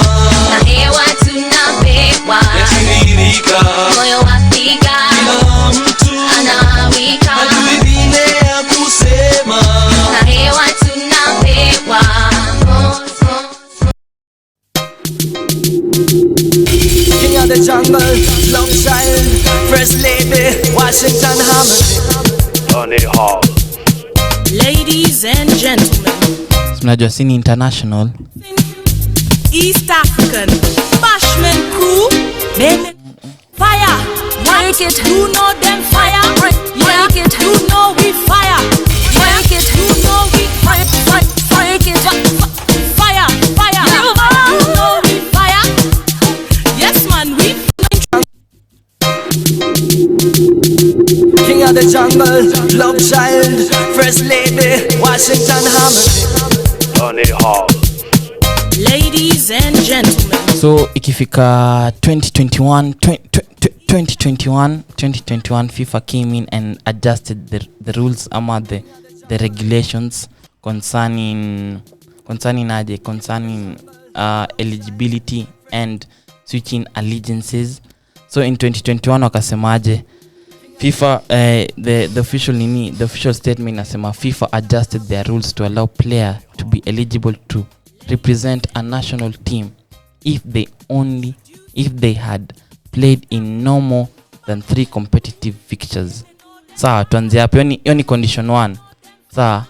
na hewa tunapewa, yatiririka, moyo wapiga, kila mtu anawika, hajui vile ya kusema. na hewa tunapewa, mos, mos. King of the jungle, love child, first lady, Washington Harmony. Ladies and gentlemen, Tunajua sini international. East African Bashman crew, baby, fire, Break it. you know them fire, yeah, break it. you know we fire, yeah, Break it. you know we fire, Break it. fire, fire, you know we fire, yes man, we King of the jungle, love child, first lady, Washington Harmony. ladies and gentlemen, So ikifika 2021 FIFA came in and adjusted the rules ama the regulations concerning eligibility and switching allegiances. So in 2021 wakasemaje, FIFA the official statement nasema FIFA adjusted their rules to allow player to be eligible to represent a national team if they had played in no more than 3 competitive fixtures. Sawa, tuanze hapo. Hiyo ni condition 1. Sawa,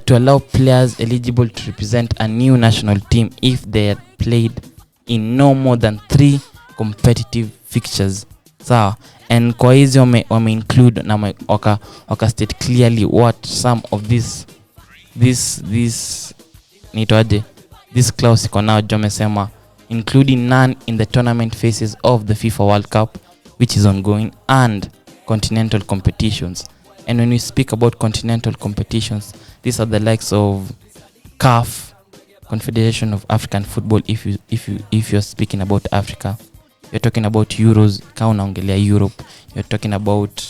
to allow players eligible to represent a new national team if they had played in no more than 3 competitive fixtures. Sawa, and kwa hizi wame include na waka state clearly what some of this nitoaje this clause iko nao. Jomesema including none in the tournament phases of the FIFA World Cup which is ongoing and continental competitions. And when we speak about continental competitions, these are the likes of CAF, Confederation of African Football. If you're speaking about Africa, you're talking about Euros, kama unaongelea Europe, you're talking about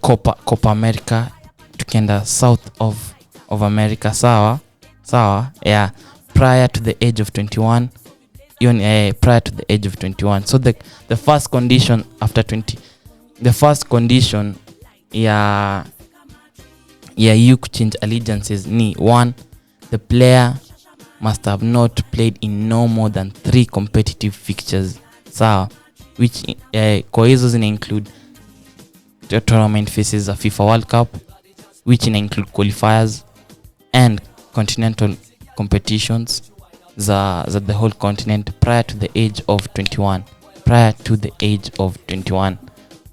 Copa America, tukienda south of America. Sawa, yeah, prior to the age of 21. Prior to the age of 21. So the first condition after 20, the first condition ya you could change allegiances ni 1, the player must have not played in no more than 3 competitive fixtures, sawa, which kwa hizo zina include the tournament phases of FIFA World Cup, which include qualifiers and continental competitions za the whole continent prior to the age of 21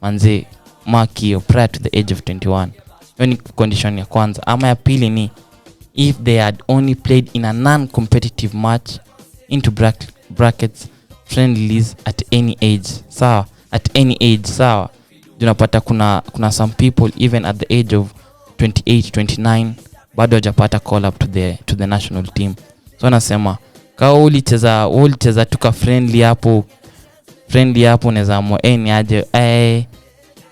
manze mark prior to the age of 21. Hiyo ni condition ya kwanza. Ama ya pili ni if they had only played in a non-competitive match into brackets friendlies at any age, sawa, sawa. Tunapata kuna some people even at the age of 28 29 bado hajapata call up to the national team. So nasema kama ulicheza tuka friendly hapo unaweza amua ni aje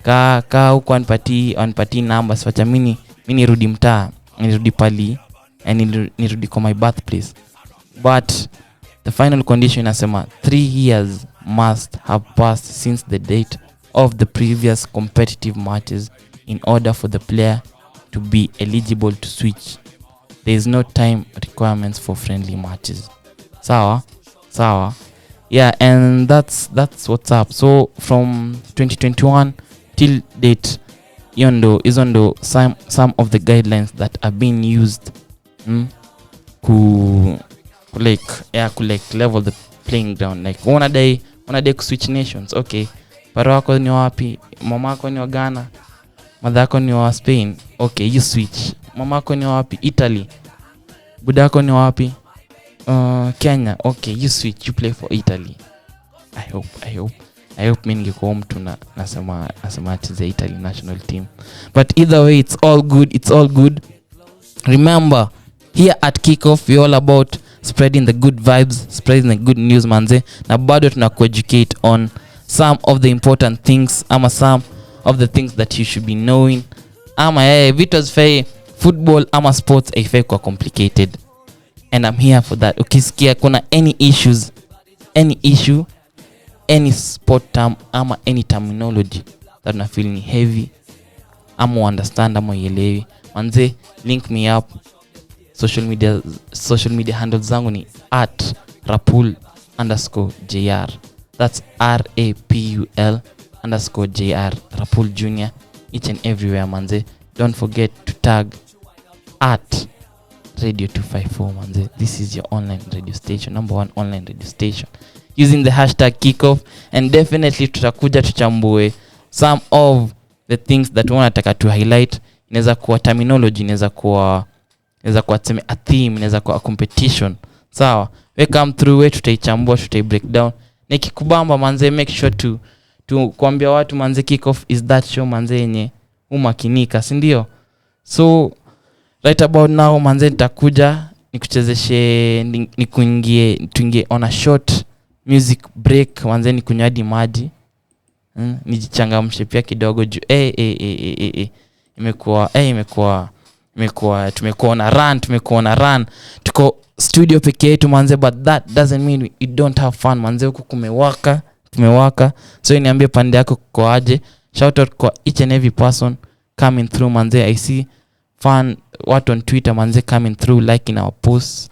ka huko anipati numbers, wacha mimi nirudi mtaa, nirudi pali and nirudi kwa my birthplace. But the final condition inasema 3 years must have passed since the date of the previous competitive matches in order for the player to be eligible to switch. There is no time requirements for friendly matches. Sawa. Yeah, and that's what's up. So from 2021 till date, izondo some of the guidelines that are being used ku level the playing ground. Like one day ku switch nations. Okay, paro wako ni wapi? Mama yako ni wa Ghana, mother yako ni wa Spain. Okay, you switch. Mama yako ni wapi? Italy. Buda yako ni wapi? Kenya. Okay, you switch, you play for Italy. I hope mimi ningekuwa mtu nasema acheze Italy national team. But either way, it's all good. Remember, here at Kickoff we're all about spreading the good vibes, spreading the good news manze, na bado tunakueducate on some of the important things ama some of the things that you should be knowing. Ama vitu azifai football ama sports haifai kwa complicated, and I'm here for that. Ukisikia kuna any issue, any sport term ama any terminology that una feel ni heavy ama understand ama uelewi manze, link me up. Social media handles zangu ni @rapul_jr. That's RAPUL_JR, Rapul Junior, each and everywhere manze. Don't forget to tag @radio 254 manze. This is your online radio station, number 1 online radio station, using the hashtag Kickoff. And definitely tutakuja tuchambue some of the things that wanataka to highlight. Inaweza kuwa terminology, inaweza kuwa tuseme a theme, inaweza kuwa a competition. Sawa, we come through, we tutaichambua, break down. Nikikubamba manze, make sure to kuambia watu manze, Kickoff is that show manze yenye umakinika, si ndio? So right about now manze, nitakuja nikuchezeshe, tuingie on a short music break manze, nikunywa maji nijichangamshe pia kidogo juu imekuwa tumekuwa na run tuko studio pekee yetu manze, but that doesn't mean we don't have fun manze. Huko tumewaka. So niambie pande yako kwa aje. Shout out kwa each and every person coming through manze. I see fun what on Twitter manze coming through, liking our posts,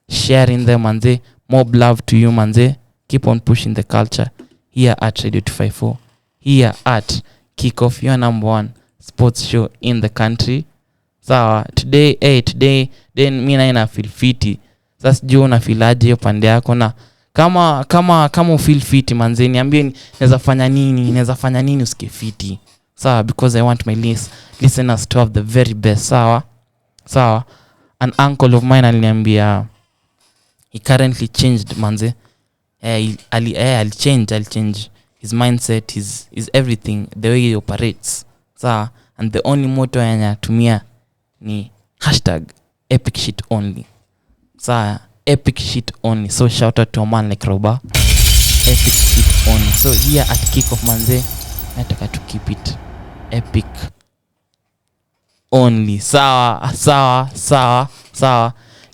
sharing them manze. More love to you manze. Keep on pushing the culture here at Radio 254, here at Kickoff, your number 1 sports show in the country. Sawa, today then mimi na feel fiti. Sasa juu na feel aje hiyo pande yako, na kama feel fiti manze, niambie naweza fanya nini usikie fiti. Sawa, because I want my listeners to have the very best. Sawa. An uncle of mine aliniambia he currently changed manze. I'll change his mindset, his everything, the way he operates. Sawa, and the only motto anatumia ni #EpicShitOnly. Sawa, #EpicShitOnly. So shout out to a man like Roba, #EpicShitOnly. So here at Kickoff manze, nataka to keep it epic only. Sawa.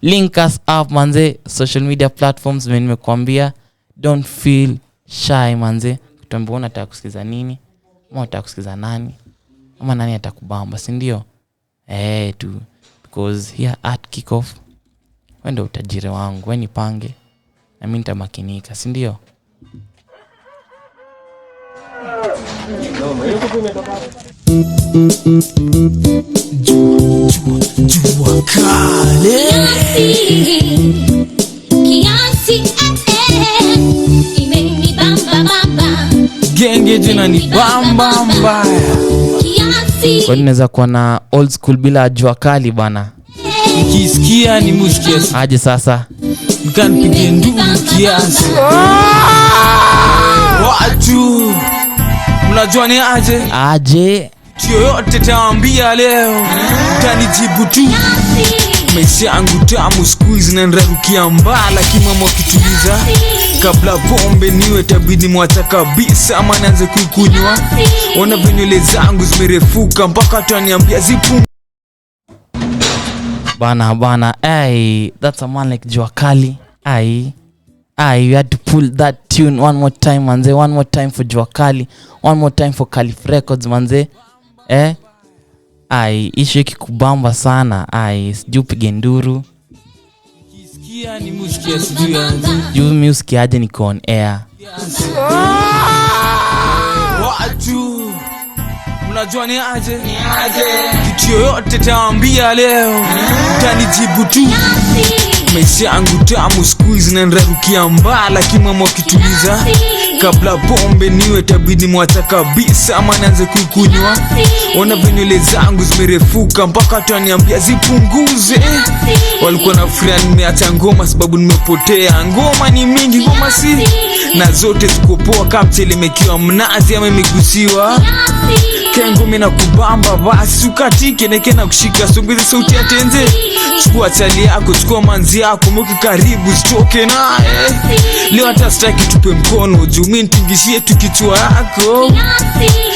Link us up manze, social media platforms when nimekuambia. Don't feel shy manze. Tuambie unataka kusikiza nini, ama unataka kusikiza nani, ama nani atakubamba, si ndio? tu because here at kick off wenda utajiri wangu, wewe nipange na mimi nitamakinika, si ndio? Jua kale kiasi imeni bamba genge jina ni bamba mbaya. kiasi Kwa nini naweza kuwa na old school bila jua kali bana? Ukisikia ni musikiasi Aje sasa mkanipige nduru kiasi. Watu mnajua ni aje yoyote taambia leo utanijibu tu. Maisha yangu tamu siku hizi narukia mbala kimama kituliza. Kabla pombe niwe tabidi mwacha kabisa ama naanze kuikunywa. Ona venywele zangu zimerefuka mpaka ataniambia zipu bana. Hey, that's a man like jua kali. You had to pull that tune one more time manze, one more time for jua kali, one more time for Calif Records manze. Isho kikubamba sana. Sijui pige nduru. Ukisikia ni musikiasi Juu music aje niko on air. Watu mnajua ni aje kitu yoyote taambia leo utanijibu tu. Maisha yangu tamu siku hizi narukia mbala kimama kituliza. Kabla pombe niwe tabidi mwacha kabisa ama naanze kuikunywa. Ona venywele zangu zimerefuka mpaka ataniambia zipunguze. Walikuwa na furaha nimeacha ngoma sababu nimepotea. Ngoma ni mingi, ngoma si na zote zikopoa kama mchele mekiwa mnazi ama imegusiwa. Kengo mina kubamba basi ukatike neke na kushika songeze sauti ya tenze. Chukua chali yako, chukua manzi yako, mweke karibu sitoke nae. Leo hata sitaki tupe mkono juu mimi nitingishie tu kichwa yako.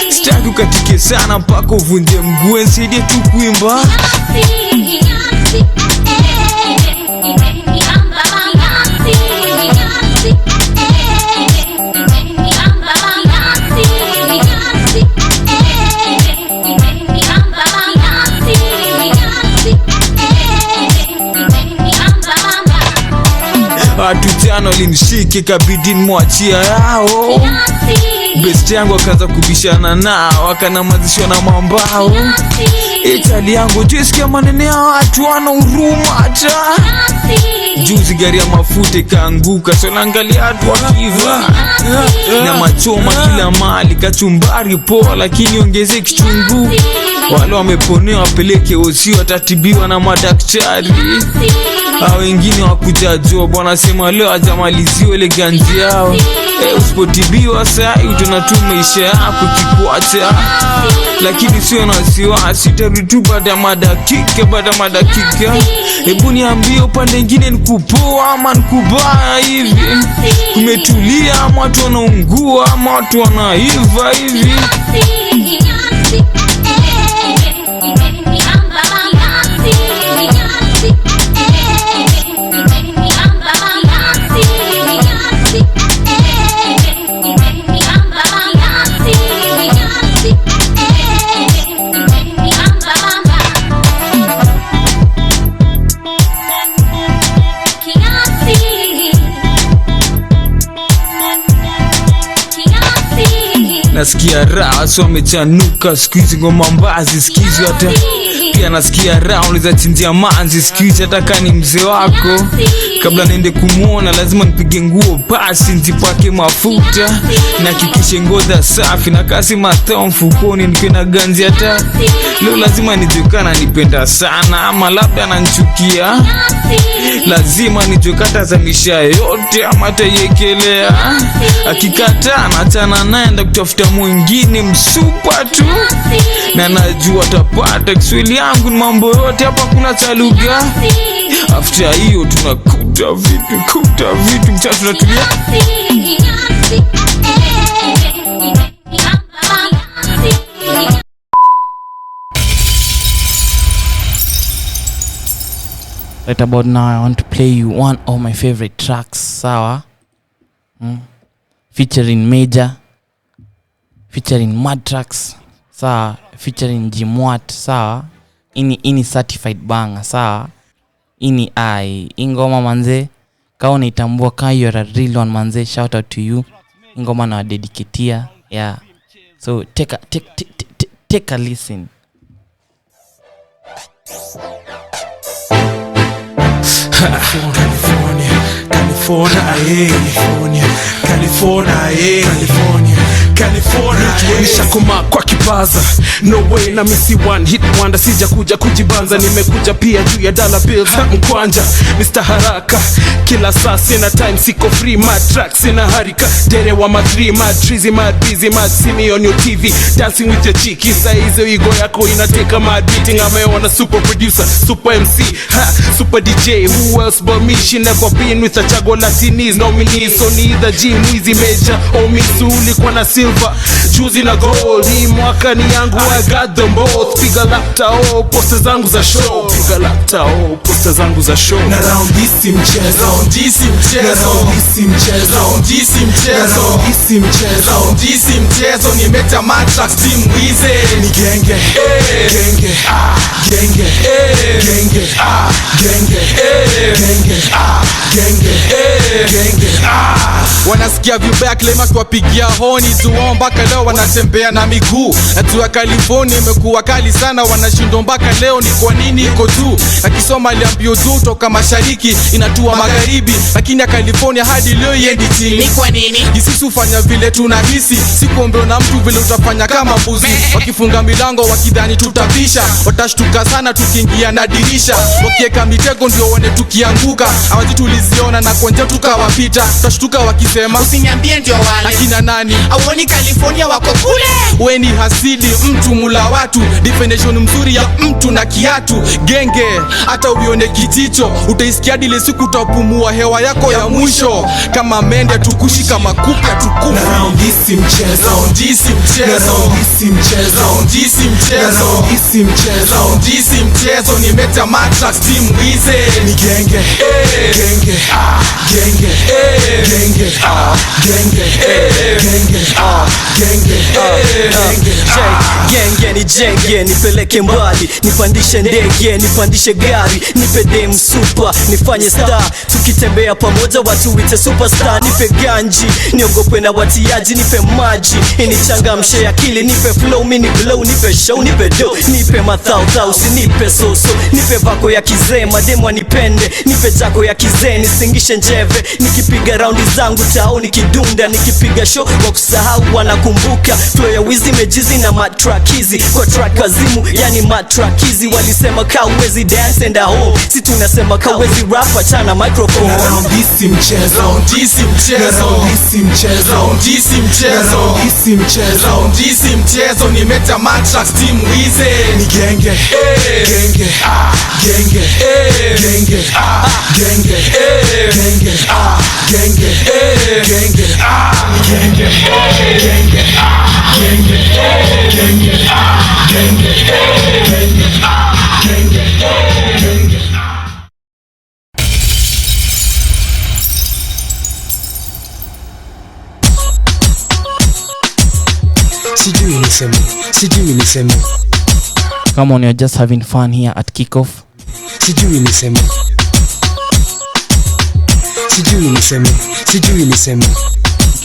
Sitaki ukatike sana mpaka uvunje mguu, nisaidie tu kuimba. Watu jana walinishike kabidi mwachia yao. Best yangu akaanza kubishana nao, akanamazishwa na mambao. Itali yangu jisikia manene ya watu wana huruma hata. Juzi gari ya mafuta ikaanguka, so naangalia watu wakiva. Na machoma kila mali, kachumbari poa lakini ongeze kichungu. Wale wameponea wapeleke osi watatibiwa na madaktari. Wengine wakujajua bwana sema leo hajamaliziwa ile ganzi yao. Usipotibiwa saa utanatu maisha yako kikuacha. Lakini sio na wasiwasi, tarudi tu baada ya madakika. Hebu niambie upande mwingine nikupoa ama nikubaya hivi? Kumetulia ama watu wanaungua ama watu wanaiva hivi? Nasikia raha so wamechanuka siku hizi, ngoma mbazi sikizi hata. Pia nasikia raha unaweza chinjia manzi sikizi hata kani mzee wako. Kabla niende kumuona lazima nipige nguo pasi nzipake mafuta. Na kikishe ngoza safi na kasi matao mfukoni nikiwe na ganzi hata. Leo lazima nijukana nipenda sana ama labda ananichukia. Lazima nijukata za misha yote ama tayekelea. Akikataa naachana naye enda kutafuta mwingine msupa tu. Na najua tapata Kiswahili yangu ni mambo yote hapa kuna cha lugha. After hiyo tunakuta vitu mcha tunatulia. Right about now I want to play you one of my favorite tracks, sawa? Featuring Major, featuring Mad Tracks, sawa? Featuring Jimwat, sawa? ini certified banger sawa. Ini ingoma manze kama unaitambua kama you are a real one manze, shout out to you. Ingoma na dedicatea. Yeah. So take a listen. California nishakoma kwa kipaza, no way na misi one hit wonder, sija kuja kujibanza, nimekuja pia juu ya dollar bills mkwanja, Mr. Haraka kila saa sina time, siko free, mad tracks sina harika, dere wa madri, mad trees, mad busy, mad see me on your TV dancing with your chiki, saa hizo ego yako inateka mad beating, ameona super producer, super MC, super DJ, who else but me, she never been with a chago Latinis nominees, so neither G Mwizi Major or Misuli kwa na silver, juzi na gold, hii mwaka ni yangu, I got them both, piga lapta poster zangu za show, piga lapta poster zangu za show, na round this mchezo, round this mchezo, round this mchezo, round this mchezo, round this mchezo, round this mchezo, nimeta matrax team Mwizi, ni genge, genge, genge, genge, genge, genge, genge, genge, wanasikia vibaya klema kuwapigia honi zuo mpaka leo wanatembea na miguu. Hatua California imekuwa kali sana, wanashindwa mpaka leo ni kwa nini iko tu. Akisoma aliambio tu toka mashariki inatua magharibi, lakini ya California hadi leo yendi chini. Ni kwa nini? Sisi ufanya vile tunahisi, sikuombewa na mtu vile utafanya kama mbuzi. Wakifunga milango wakidhani tutapisha, watashtuka sana tukiingia na dirisha. Wakieka mitego ndio one tukianguka, hawaji tuliziona na kwenye tukawapita. Tutashtuka wakisema usiniambie ndio wale akina nani auoni California wako kule. We ni hasidi mtu mula watu, definition mzuri ya mtu na kiatu. Genge hata uione kijicho, utaisikia dile siku utapumua hewa yako ya mwisho. Kama mende tukushi kama kupe tukufu. Round this mchezo, round this mchezo, round this mchezo, round this mchezo, round this mchezo, round this mchezo, nimeta matrax team Mwizi, ni genge, genge, genge, genge, genge, genge ni jenge, nipeleke mbali, nipandishe ndege, nipandishe gari, nipe dem super, nifanye star, tukitembea pamoja watu wite superstar. Nipe ganji, niogope na watiaji, nipe maji, inichangamshe akili, nipe flow, mini glow, nipe show, nipe do, nipe mathao, usinipe soso, nipe vako ya kizee, mademu anipende, nipe chako ya kizee, nisingishe njeve, nikipiga raundi zangu tao, nikidunda, nikipiga show wa kusahau wanakumbuka. Flow ya wizi mejizi na matrakizi, kwa track wazimu yani matrakizi. Walisema kawezi dance and a home, si tunasema kawezi rap, achana microphone. Round this mchezo, round this mchezo, round this mchezo, round this mchezo, round this mchezo, round this mchezo, nimeta matrax team Mwizi, ni genge, genge, genge, genge, genge, genge, genge, genge, genge, genge, genge, genge, genge, genge. Sijui niseme. Come on, you're just having fun here at Kickoff. Sijui niseme.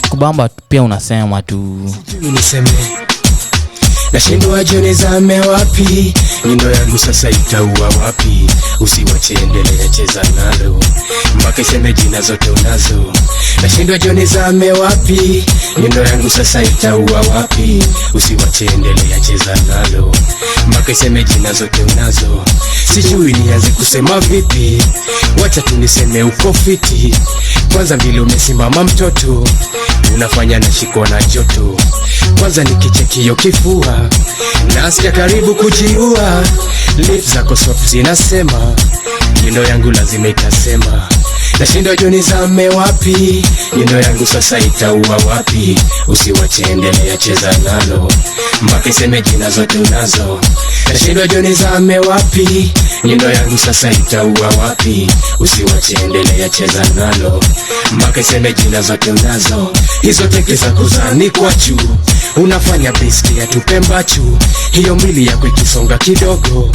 Kubamba pia unasema tu. Sijui niseme. Nashindwa jioni zame wapi, nyundo yangu sasa itaua wapi. Usiwache endelea cheza nalo, mpaka iseme jina zote unazo. Nashindwa jioni zame wapi, nyundo yangu sasa itaua wapi. Usiwache endelea cheza nalo, mpaka iseme jina zote unazo. Sijui nianze kusema vipi, wacha tuniseme uko fiti. Kwanza vile umesimama mtoto, unafanya nashikwa na joto. Kwanza nikicheki hiyo kifua, nasikia karibu kujiua. Lips zako soft zinasema, nyundo yangu lazima itasema. Nashindwa joni zame wapi, nyundo yangu sasa itaua wapi. Usiwache endelea cheza nalo, mpaka iseme jina zote unazo. Nashindwa joni zame wapi, nyundo yangu sasa itaua wapi. Usiwache endelea cheza nalo, mpaka iseme jina zote unazo. Hizo teke za kuzani kwa juu, unafanya besti ya tupembachu, hiyo mili yako ikisonga kidogo,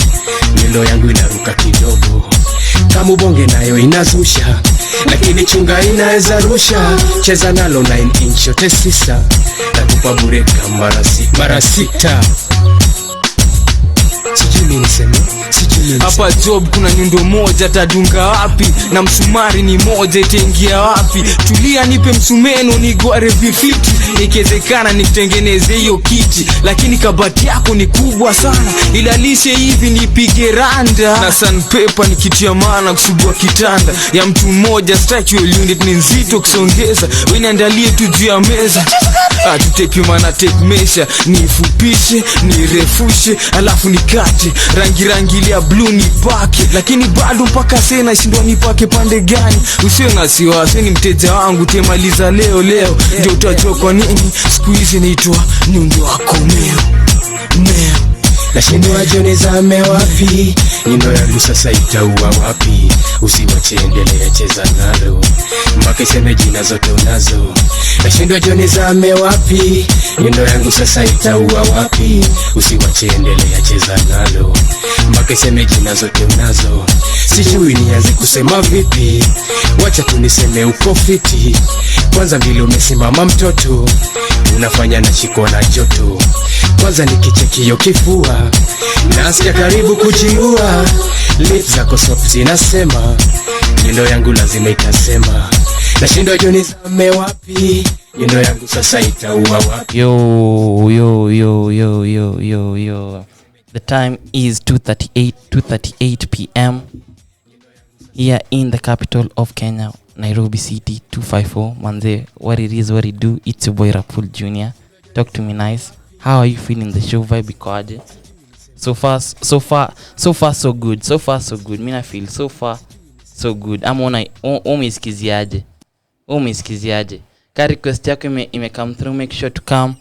milo yangu inaruka kidogo, kama bonge nayo inazusha, lakini chunga inaweza rusha, cheza nalo 9 inch yote sisa, nakupa bure kama mara sita. Sijui niseme, hapa job kuna nyundo moja, tadunga wapi? Na msumari ni moja, itaingia wapi? Tulia nipe msumeno nigware vifiti, ikiwezekana nikutengeneze hiyo kiti, lakini kabati yako ni kubwa sana, ilalishe hivi nipige randa na sandpaper nikitia maana kusugua kitanda ya mtu mmoja. Structural unit ni nzito kusongeza, wewe niandalie tu juu ya meza, tuteke maana tape measure, nifupishe nirefushe alafu nikate rangi ile ya blue nipake, lakini bado mpaka sasa shindwa nipake pande gani. Usiwe na wasiwasi, ni mteja wangu, temaliza leo ndio utajua kwa nini siku hizi naitwa nyundo wako meo. Nashindwa jone zame wapi, nyundo yangu sasa itaua wapi? Usiwache endelea, cheza nalo mpaka iseme jina zote unazo. Nashindwa jone zame wapi, nyundo yangu sasa itaua wapi? Usiwache endelea, cheza nalo mpaka iseme jina zote unazo. Sijui nianze kusema vipi, wacha tu niseme uko fiti. Kwanza vile umesimama mtoto, unafanya na shiko na joto. Kwanza nikichekio kifua, nasikia karibu kujiua. Lips zako soft zinasema, nyundo yangu lazima itasema. Nashindwa joni zame wapi, nyundo yangu sasa itaua wapi? Yo. The time is 2:38 p.m. here in the capital of Kenya, Nairobi City, 254. Manze, what it is, what it do. It's your boy Rapul Junior. Talk to me nice. How are you feeling? The show vibe ikoaje? So far so good. So far so good. Mina feel so far so good. Amona umesikiziaje? Ka request yako ime come through, make sure to come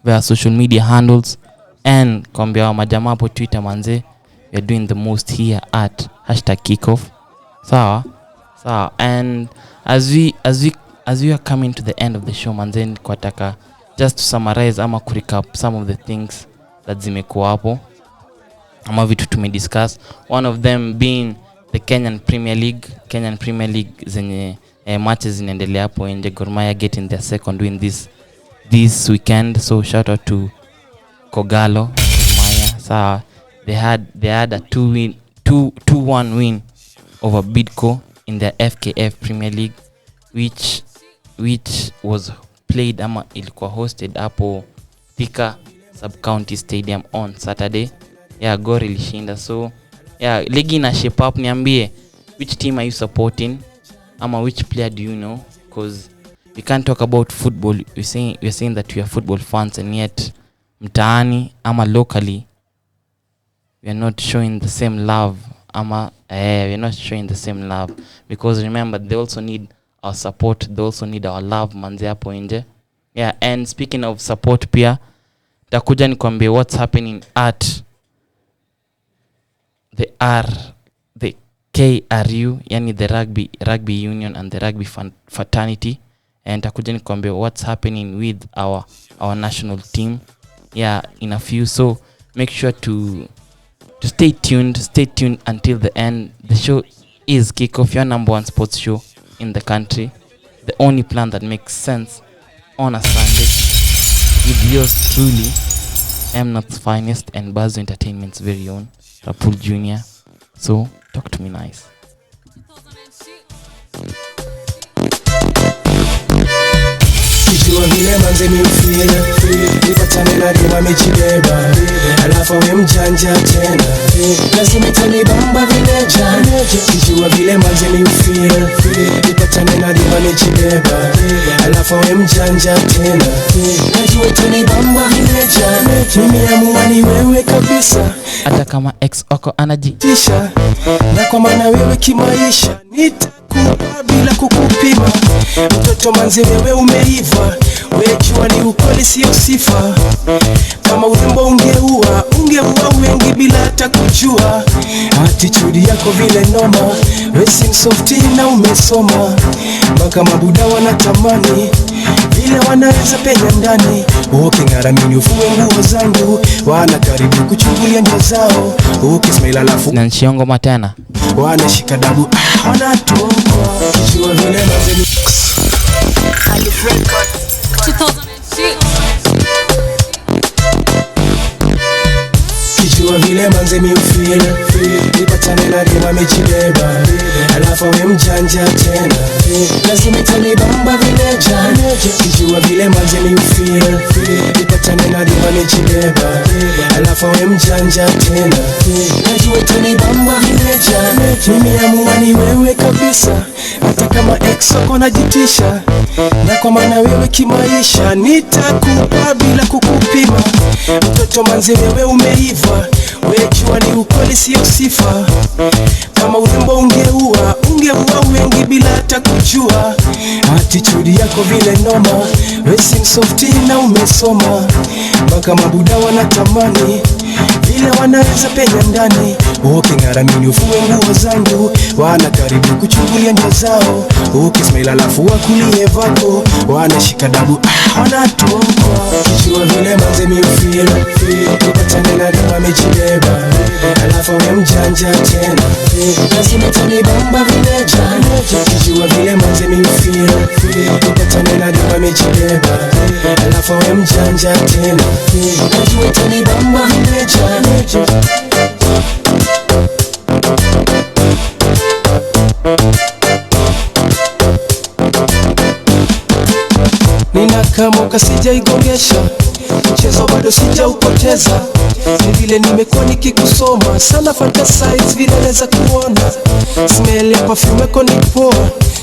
via social media handles and kwambia majamaa hapo Twitter manze, we are doing the most here at #kickoff. Sawa. And as we are coming to the end of the show manze, kwa taka just to summarize ama recap some of the things that zimekuwa hapo ama vitu tumediscuss, one of them being the Kenyan Premier League zenye matches zinaendelea hapo nje. Gor Mahia getting their second win this weekend, so shout out to Kogalo Mahia. So they had a 2-1 win over Bidco in their FKF Premier League, which was played ama ilikuwa hosted hapo Thika Sub-County Stadium on Saturday. Gor ilishinda. So ligi na shape up. Niambie, which team are you supporting ama which player do you know? Because we can't talk about football. We're saying that we are football fans, and yet mtaani ama locally we are not showing the same love ama we're not showing the same love, because remember, they also need our support, they also need our love manze hapo nje. And speaking of support pia takuja nikwambie what's happening at the KRU, yani the rugby union and the rugby fraternity, and takuja nikwambie what's happening with our national team in a few. So make sure to stay tuned until the end. The show is Kickoff, your number one sports show in the country, the only plan that makes sense on a Sunday, with yours truly, Mnot's finest and Buzz Entertainment's very own Rapul Junior. So talk to me nice. Sijua vile manze mi ufeel, nipatane na dima mechibeba, alafu we mjanja tena, lazima itanibamba vile jana. Sijua vile manze mi ufeel, nipatane na dima mechibeba, alafu we mjanja tena, najua itanibamba vile jana. Nimeamua ni wewe kabisa, hata kama ex wako anajitisha, na kwa maana wewe kimaisha nitakupa bila kukupima. Mtoto manze wewe umeiva, wejua ni ukweli sio sifa. Kama urembo ungeua wengi bila hata kujua. Attitude yako vile noma, we seem softy na umesoma, mpaka mabuda wanatamani vile wanaweza penya ndani. Uking'aramini ufue nguo zangu, wana karibu kuchungulia njia zao. Ukismail alafu na nchiongo matena wanashika dabu, wanatokwa kijua vile mazeni. Kijua vile manze mi ufeel nipatane na dema mechibeba, alafu we mjanja tena, lazima itanibamba vile jana. Kijua vile manze mi ufeel nipatane na dema mechibeba, alafu we mjanja tena, najua itanibamba vile jana. Nimeamua ni wewe kabisa, hata kama ex wako najitisha, na kwa maana wewe kimaisha nitakupa bila kukupima. Mtoto manze wewe umeiva, wejua ni ukweli sio sifa. Kama urembo ungeua wengi bila hata kujua. Attitude yako vile noma, we si msofti na umesoma, mpaka mabuda wanatamani vile wanaweza penya ndani. Uking'aramini ufue nguo zangu, wana karibu kuchungulia njia zao. Ukismail alafu wakulie vako, wanashika dabu, wanatokwa kijua vile manze mi ufeel nipatane na dema mechibeba, alafu we mjanja tena, lazima itanibamba vile jana. Kijua vile manze mi ufeel nipatane na dema mechibeba, alafu we mjanja tena, najua itanibamba vile jana. Ninakamuka sijaigongesha, mchezo bado sijaupoteza. Ni vile nimekuwa nikikusoma sana, fantasize vile naweza kuona. Smell ya perfume yako ni poa,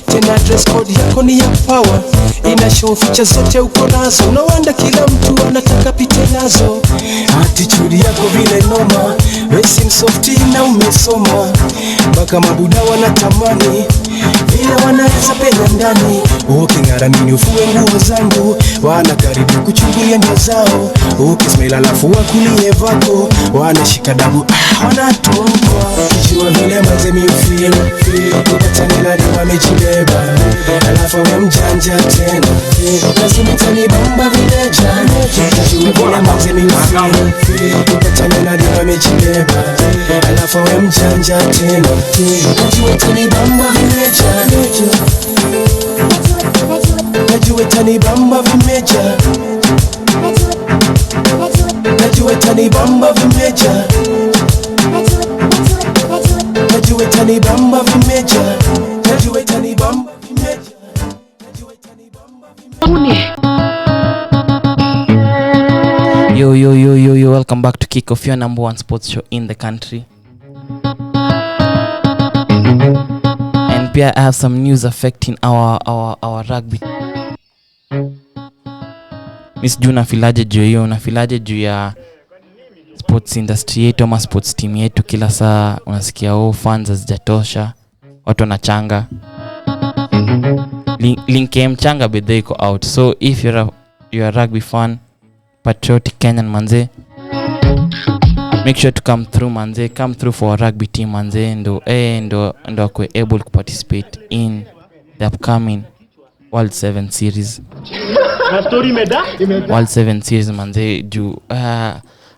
tena dress code yako ni ya power. Ina show features zote uko nazo, no wonder kila mtu anataka pite nazo. Attitude yako vile noma, we si msofti na umesoma, mpaka mabuda wanatamani vile wanaweza penya ndani. Uking'aramini ufue nguo zangu, wana karibu kuchungulia njia zao. Ukismail alafu wakulie vako, wanashika dabu, wanatokwa kijua vile manze mi ufeel nipatane na dema mechibeba, alafu we mjanja tena, lazima itanibamba vile jana. Kijua vile manze mi ufeel nipatane na dema mechibeba, alafu we mjanja tena, najua itanibamba vile jana. Najua itanibamba vimeja, najua itanibamba vimeja, najua itanibamba vimeja, najua itanibamba vimeja, najua itanibamba vimeja. Yo, welcome back to Kick Off, your number one sports show in the country. And pia I have some news affecting our rugby. Miss Juna unafilaje juu hiyo? Unafilaje juu ya sports industry yetu ama sports team yetu? Kila saa unasikia fans hazijatosha, watu wanachanga. Link mchanga bidhaa iko out. So if you're a rugby fan, patriotic Kenyan manze, make sure to come through manze, come through for a rugby team manze, ndo akwe able to participate in the upcoming World 7 series. World 7 series manze, juu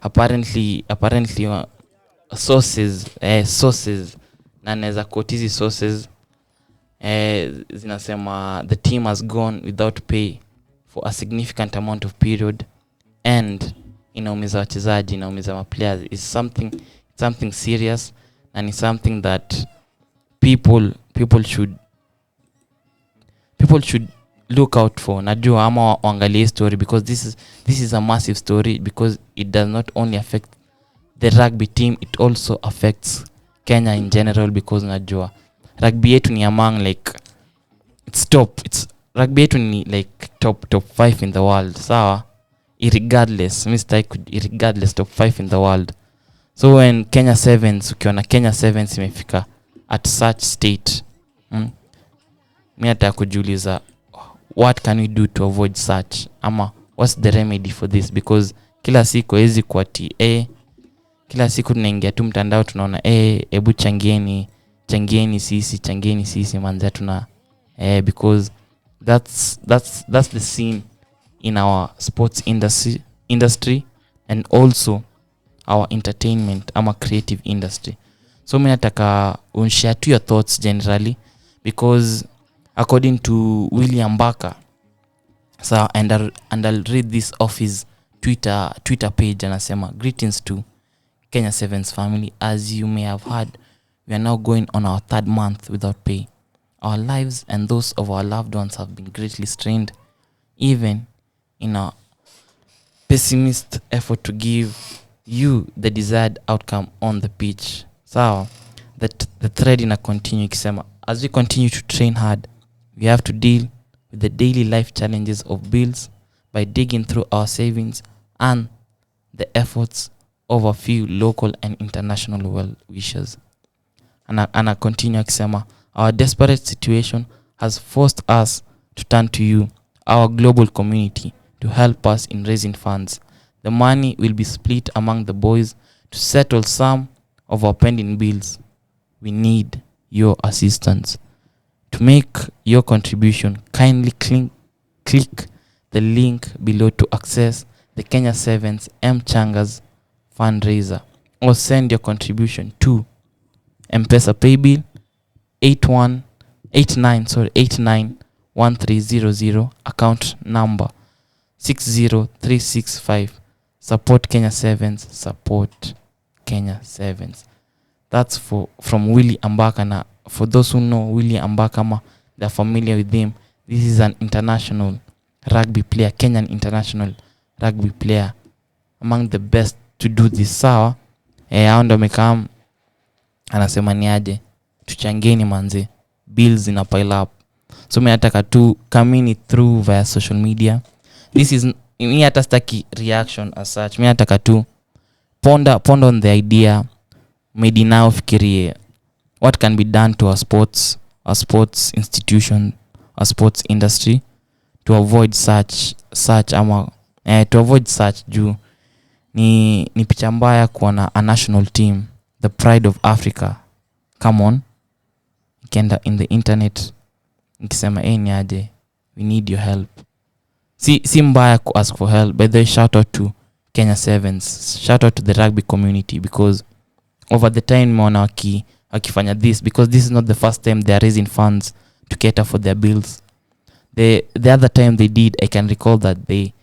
apparently sources na naweza quote hizi sources zinasema the team has gone without pay for a significant amount of period, and inaumiza wachezaji, inaumiza players. Is something serious, and it's something that people should look out for. Najua ama waangalie story, because this is a massive story, because it does not only affect the rugby team, it also affects Kenya in general, because najua rugby yetu ni among like rugby yetu ni like top 5 in the world, sawa? Irregardless top 5 in the world. So when Kenya Sevens, ukiona Kenya Sevens imefika at such state, mimi nataka kujiuliza, what can we do to avoid such, ama what's the remedy for this? Because kila siku hizi kwa kila siku tunaingia tu mtandao tunaona hebu changieni sisi manza tuna because that's the scene in our sports industry and also our entertainment ama creative industry. So mimi nataka unshare to your thoughts generally, because according to William Baka, so and I'll read this off his Twitter page, anasema, greetings to Kenya Sevens family. As you may have heard, we are now going on our 3rd month without pay. Our lives and those of our loved ones have been greatly strained, even in our pessimist effort to give you the desired outcome on the pitch. So the thread in a continue ikisema, as we continue to train hard, we have to deal with the daily life challenges of bills by digging through our savings and the efforts of a few local and international well-wishers. And I continue akisema, our desperate situation has forced us to turn to you, our global community, to help us in raising funds. The money will be split among the boys to settle some of our pending bills. We need your assistance. To make your contribution, kindly click the link below to access the Kenya Sevens M Changas fundraiser, or send your contribution to M-Pesa Paybill 891300, account number 60365. Support Kenya Sevens, support Kenya Sevens. That's from Willie Ambaka. Na for those who know Willie Ambaka, they're familiar with him, this is an international rugby player, Kenyan international rugby player, among the best to do this. Sawa hao ndo mekam, anasema niaje tuchangeni manze, bills in a pile up. So mimi nataka tu coming through via social media. This is me hata staki reaction as such. Mimi nataka tu ponder on the idea, maybe now fikirie what can be done to our sports institution, our sports industry to avoid such ama to avoid such. Juu ni picha mbaya kuona a national team, the pride of Africa, come on, ikienda in the internet nikisema niaje, we need your help. Si mbaya ku ask for help, but they shout out to Kenya Sevens, shout out to the rugby community, because over the time nimeona wakifanya this, because this is not the first time they are raising funds to cater for their bills. The other time they did, I can recall that they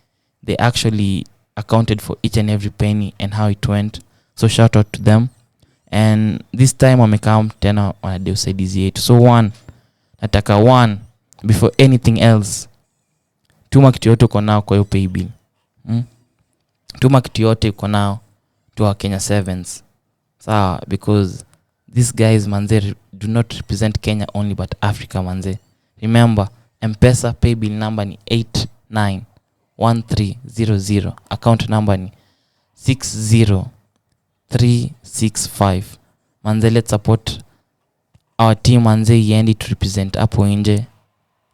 actually accounted for each and every penny and how it went. So shout out to them. And this time wamekam tena wanadai usaidizi yetu. So nataka before anything else, tuma kitu yote uko nao kwa hiyo pay bill. Tuma kitu yote uko nao to our Kenya Sevens. Sawa, because these guys manze do not represent Kenya only but Africa manze. Remember, M-Pesa paybill number ni 891300, account number ni 60365. Manze, let's support our team manze, yendi to represent hapo nje,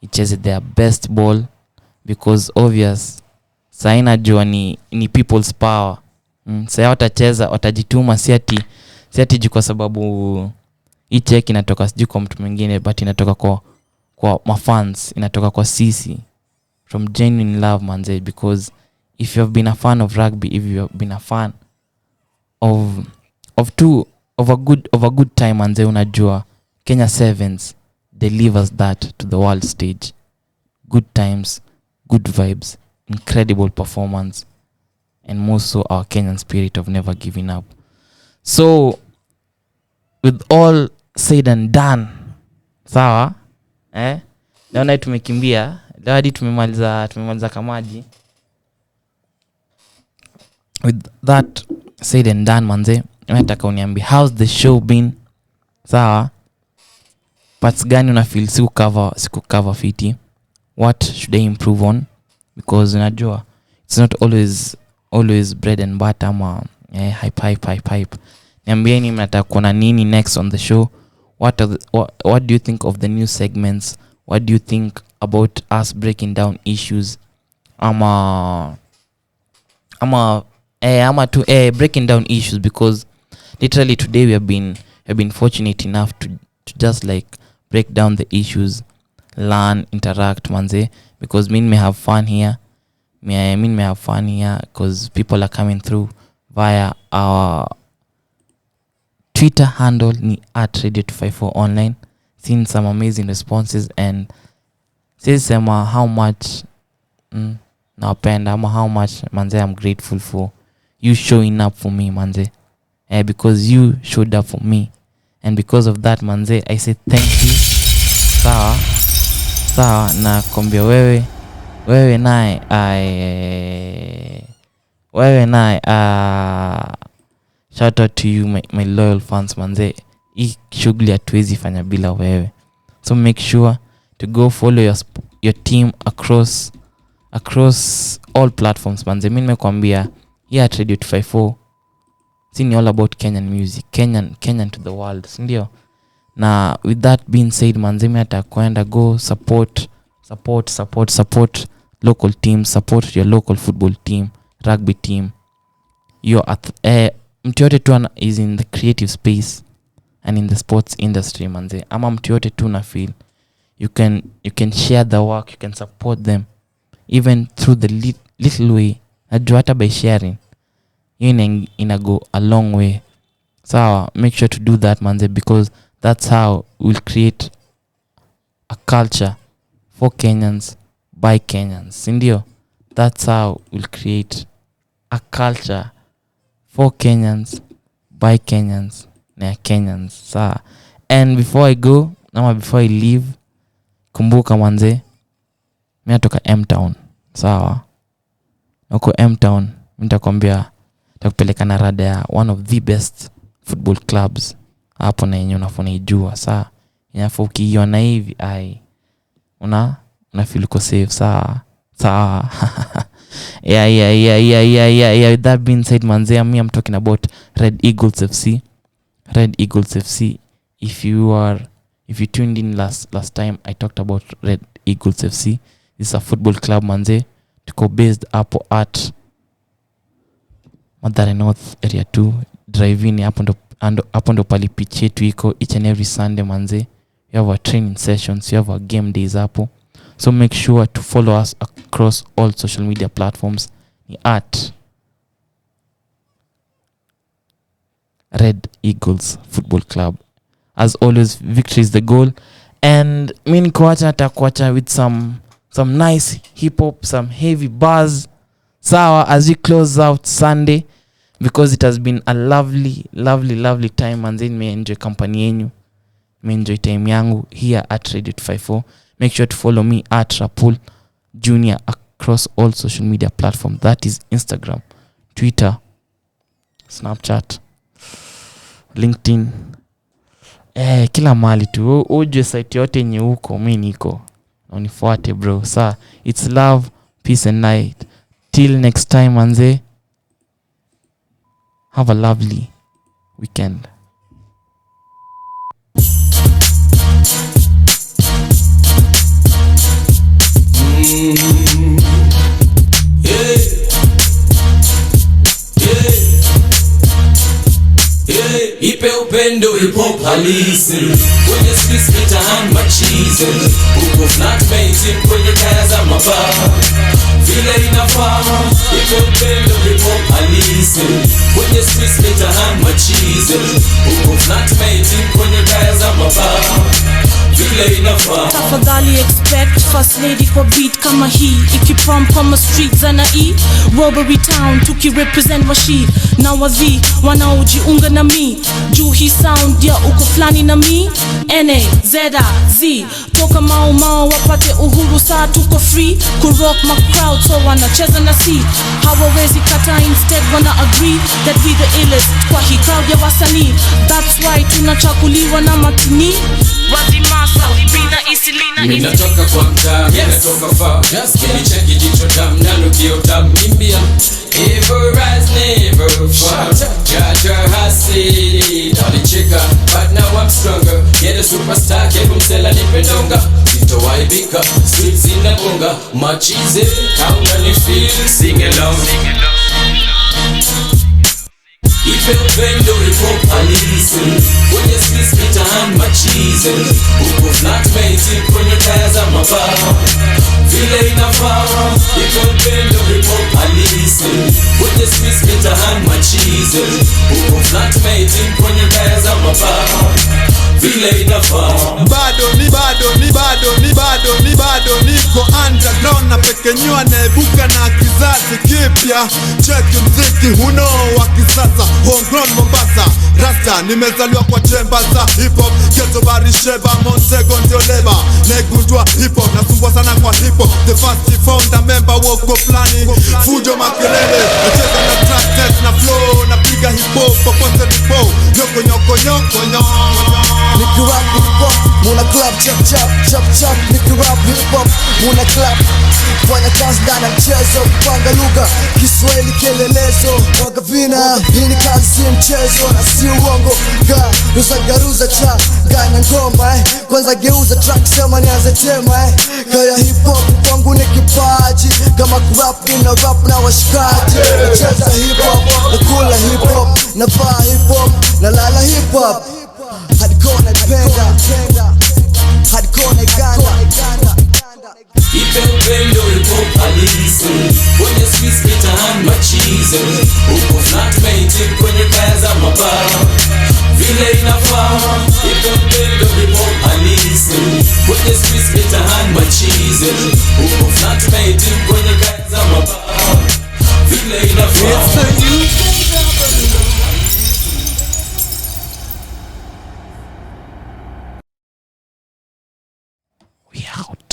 icheze their best ball, because obvious saina jua ni people's power. Sasa watacheza, watajituma, si ati kwa sababu hii check inatoka sijui kwa mtu mwingine, but inatoka kwa mafans, inatoka kwa sisi, from genuine love manze. Because if you have been a fan of rugby, if you have been a fan of a good time manze, unajua Kenya Sevens delivers that to the world stage. Good times, good vibes, incredible performance, and more so our Kenyan spirit of never giving up. So with all said and done, sawa naona tumekimbia leo hadi tumemaliza kamaji. With that said and done manze, nataka uniambie how's the show been. Sawa, parts gani una feel siku cover fiti, what should I improve on, because unajua it's not always bread and butter ama hype. Niambieni mnataka kuona nini next on the show. What do you think of the new segments? What do you think about us breaking down issues? Breaking down issues, because literally today we have been fortunate enough to just like break down the issues, learn, interact manze, because me may have fun here, I mean may have fun here because people are coming through via our Twitter handle ni @radio254 online. Seen some amazing responses and says how much napenda ama how much manze I'm grateful for you showing up for me manze, because you showed up for me, and because of that manze I say thank you. Sawa na kombia wewe naye shout out to you my loyal fans manze. Hii shughuli hatuwezi fanya bila wewe, so make sure to go follow your team across all platforms manze. Mimi nimekwambia here at Radio 254 sini all about Kenyan music, Kenyan to the world, ndio. Na with that being said manze, mimi atakwenda go support local teams, support your local football team, rugby team. Mtu yote tu is in the creative space and in the sports industry manze, ama mtu yote tu na feel you can share the work, you can support them even through the little way. Najua hata by sharing ina go a long way. So make sure to do that manze, because that's how we'll create a culture for Kenyans by Kenyans, ndio. That's how we'll create a culture for Kenyans by Kenyans na Kenyans. Sawa. And before I leave, kumbuka manze, mimi natoka M-Town. Sawa. Nako M-Town, nitakwambia takupeleka na rada ya one of the best football clubs hapo na yenyewe unaijua. Sawa. Inafaa ukiiona hivi una feel uko safe. Sawa. Yeah. With that being said manze, I'm talking about Red Eagles FC. Red Eagles FC. If you tuned in last time, I talked about Red Eagles FC. This is a football club manze, tuko based hapo at Mathare North area 2, drive in hapo ndo pali pitch yetu iko each and every Sunday manze. You have our training sessions, you have our game days hapo. So make sure to follow us across all social media platforms ni at Red Eagles Football Club. As always, victory is the goal. And mimi nitakuacha with some nice hip hop, some heavy buzz. Sawa, as we close out Sunday, because it has been a lovely time and then me enjoy company yenu. Me enjoy time yangu here at Radio 254. Make sure to follow me at Rapul Junior across all social media platforms. That is Instagram, Twitter, Snapchat, LinkedIn. Kila mahali tu. Uje site yote yenye huko mimi niko. Unifuate bro. Sa it's love, peace and light. Till next time manze. Have a lovely weekend. Ipe upendo hip hop halisi kwenye streets mitaani machizi, huko flatmates kwenye kaya za mabaa vile inafaa. Ipe upendo hip hop halisi kwenye streets mitaani machizi, huko flatmates kwenye kaya za mabaa vile inafaa. Tafadhali expect first lady kwa beat kama hii, ikiprom kama streets ana Robbery Town tukirepresent washi na wazi wanaojiunga na mi juu hii sound ya uko flani na mi NAZZ toka mau wapate uhuru, saa tuko free kurock my crowd, so wanacheza na si hawawezi kata, instead wana agree that we the illest kwa hii crowd ya wasanii. That's why tunachakuliwa na matini wazimasa bina isilina. Mimi natoka kwa mtaa, mimi natoka far, mimi cheki jicho dam na nukio dam nimbia ever rise never fall. Jaja hasi dali chika, but now I'm stronger. Yeah, the superstar kebu msela nipendonga, sitowaibika streets inabonga machize kauna ni feel sing along. Ipe upendo hip hop halisi kwenye streets mitaani machize, huko flatmates kwenye kaya za mabaa vile inafaa. Ipe upendo uko flatmate kwenye kaya za mabao vile inafaa. Bado niko underground na pekenyua naibuka na kizazi kipya. Cheki mziki huno wa kisasa, homegrown Mombasa Rasta, nimezaliwa kwa chemba za hip hop. Keto barisheba Montego ndio leba, negundua hip hop, nasumbua sana kwa hip hop. The first founder member woko flani, fujo makelele, nacheza na track test na flow, napiga hip hop popote nipo, nyoko Nikirap hip hop, muna clap chap Nikirap hip hop, muna clap. Fanya kazi ndani ya mchezo, kupanga lugha Kiswahili kielelezo, waga vina. Hii ni kazi si mchezo na si uongo. Garuza cha gana ngoma kwanza geuza track sema nianze tema Kaya hip hop kwangu ni kipaji, kama kurap nina rap na washikaji. Nacheza hip hop, nakula hip hop, navaa hip hop, nalala hip hop. Hardcore naipenda, hardcore naiganda. Ipe upendo hip-hop halisi, kwenye streets mitaani machize, uko flatmate kwenye kaya za mabao vile inafaa. Ipe upendo hip-hop halisi, kwenye streets mitaani machize, uko flatmate kwenye kaya za mabao vile inafaa. We out.